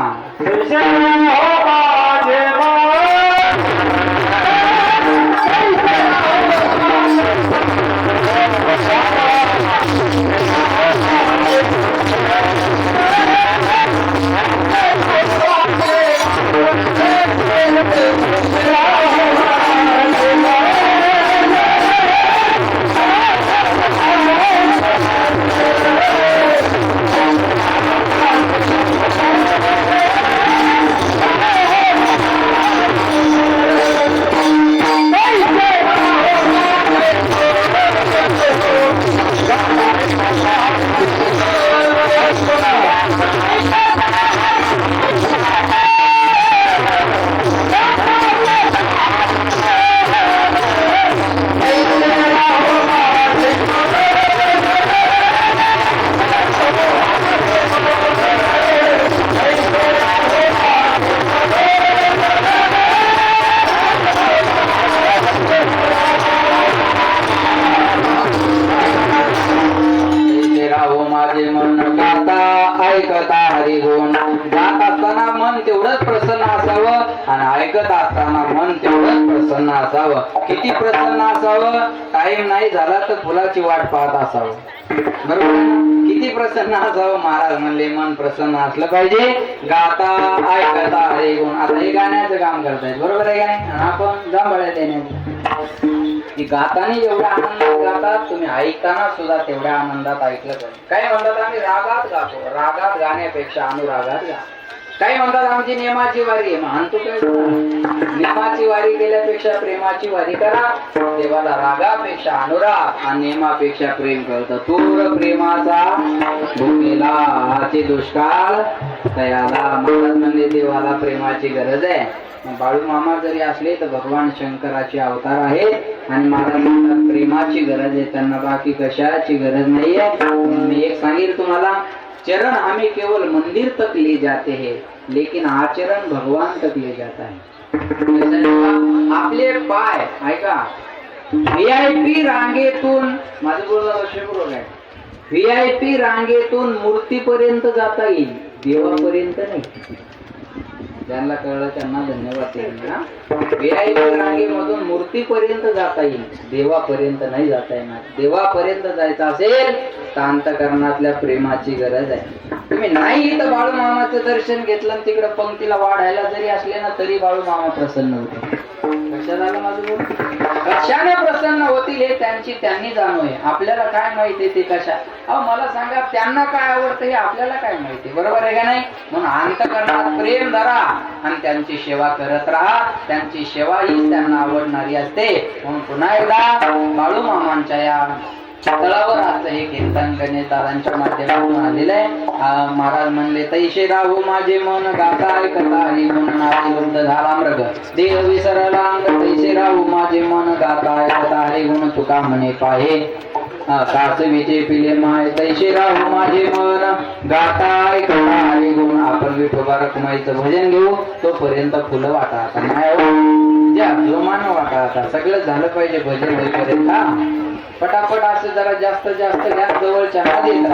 ऐकता हरिगुण गात असताना मन तेवढंच प्रसन्न असावं आणि ऐकत असताना मन तेवढंच प्रसन्न असावं. किती प्रसन्न असावं टाइम नाही झाला तर फुलाची वाट पाहत असावं. बरोबर किती प्रसन्न असावं. महाराज म्हणले मन प्रसन्न असलं पाहिजे. गाता ऐकता हरिगुण. आता हे गाण्याचं काम करतायत बरोबर आहे का नाही. आणि आपण जांभळ्या देण्याचं की गाताना एवढ्या आनंदात गातात तुम्ही ऐकताना सुद्धा तेवढ्या आनंदात ऐकलं पाहिजे. काय म्हणतात आम्ही रागात गातो. रागात गाण्यापेक्षा अनुरागात गा. काही म्हणतात आमची नेमाची वारी आहे. म्हणतो काय नेमाची वारी केल्यापेक्षा प्रेमाची वारी करा. देवाला रागापेक्षा अनुराग आणि नेमापेक्षा प्रेम करत. तूर प्रेमाचा भूमीला हाती दुष्काळ तयाला. महाराज म्हणजे देवाला प्रेमाची गरज आहे. बाळू मामा जरी असले तर भगवान शंकराचे अवतार आहेत आणि महाराज म्हणतात प्रेमाची गरज आहे त्यांना, बाकी कशाची गरज नाहीये. मी एक सांगेल तुम्हाला, चरण हमें केवल मंदिर तक ले जाते हैं लेकिन आचरण भगवान तक ले जाता है. आपले पाय ऐका VIP रांगेतून माझं बोलणं लक्षपूर्वक आहे. VIP रांगेतून मूर्तीपर्यंत जाता येईल, देवापर्यंत नाही. ज्यांना कळलं त्यांना धन्यवाद. VIP रांगेमधून मूर्तीपर्यंत जाता येईल, देवापर्यंत नाही जाता येणार. देवापर्यंत जायचं असेल तर अंतःकरणातल्या प्रेमाची गरज आहे. तुम्ही नाही इथं बाळू मामाचं दर्शन घेतलं तिकडे पंक्तीला वाढायला जरी असले ना तरी बाळू मामा प्रसन्न होते. कशाला झालं माझं बोल. कशाने प्रसन्न होतील हे त्यांनी जाणू आहे. आपल्याला काय माहिती ते कशा. अहो मला सांगा त्यांना काय आवडतं हे आपल्याला काय माहिती. बरोबर आहे का नाही. म्हणून अंतःकरणात प्रेम धरा आणि त्यांची सेवा करत राहा. त्यांची सेवा ही त्यांना आवडणारी असते. म्हणून पुन्हा एकदा बाळू मामांच्या या तळावर आज हे कीर्तन गणेतारांच्या माध्यमातून आलेलं आहे. महाराज म्हणले तैसे राहू माझे मन गाता ऐकता हरिगुण नाती वृद्ध झाला मृग देह विसरला अंग तैसे राहू माझे मन गाता ऐकता हरिगुण तुका म्हणे पाहे कासवीचे पिले माय तैसे राहू माझे मन गाता ऐकता हरिगुण. आपण विठोबा रखुमाईचं भजन घेऊ तोपर्यंत फुलं वाटा. आता नाही ज्या जोमान वाटा. आता सगळं झालं पाहिजे भजन होईपर्यंत. हा पटापट असं जरा जास्त जास्त घ्या. जवळच्या नाद येत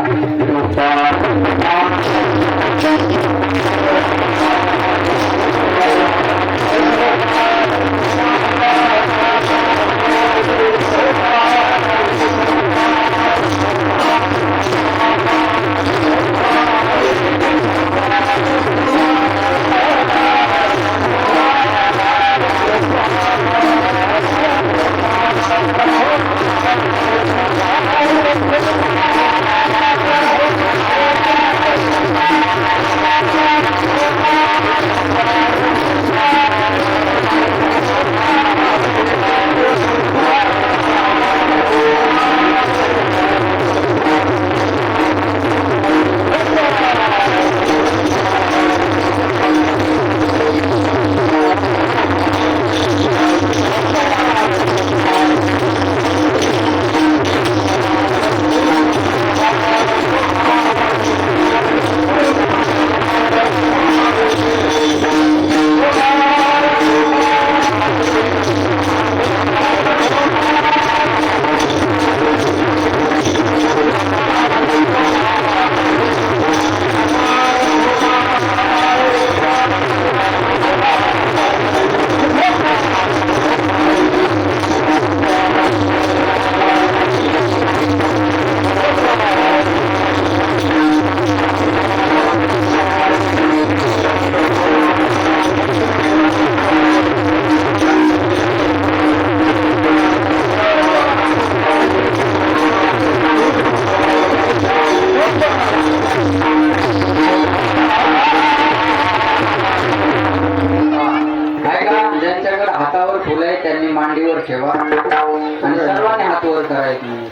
हातावर फुलं आहे त्यांनी मांडीवर ठेवा आणि सर्वांनी हात वर करायचे.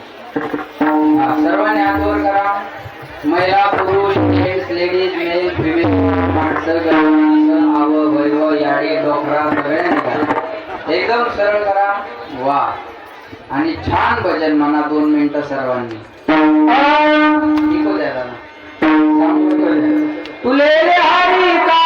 सर्वांनी हात वर करा. महिला पुरुष जेंट्स लेडीज मेल फिमेल माणसं गणमाणसं आव वैभव याडी डोकरा सगळ्यांनी करा. एकदम सरळ करा. वा. आणि छान भजन म्हणा 2 मिनिटं सर्वांनी. शिकू द्या त्याला. तुले हरी का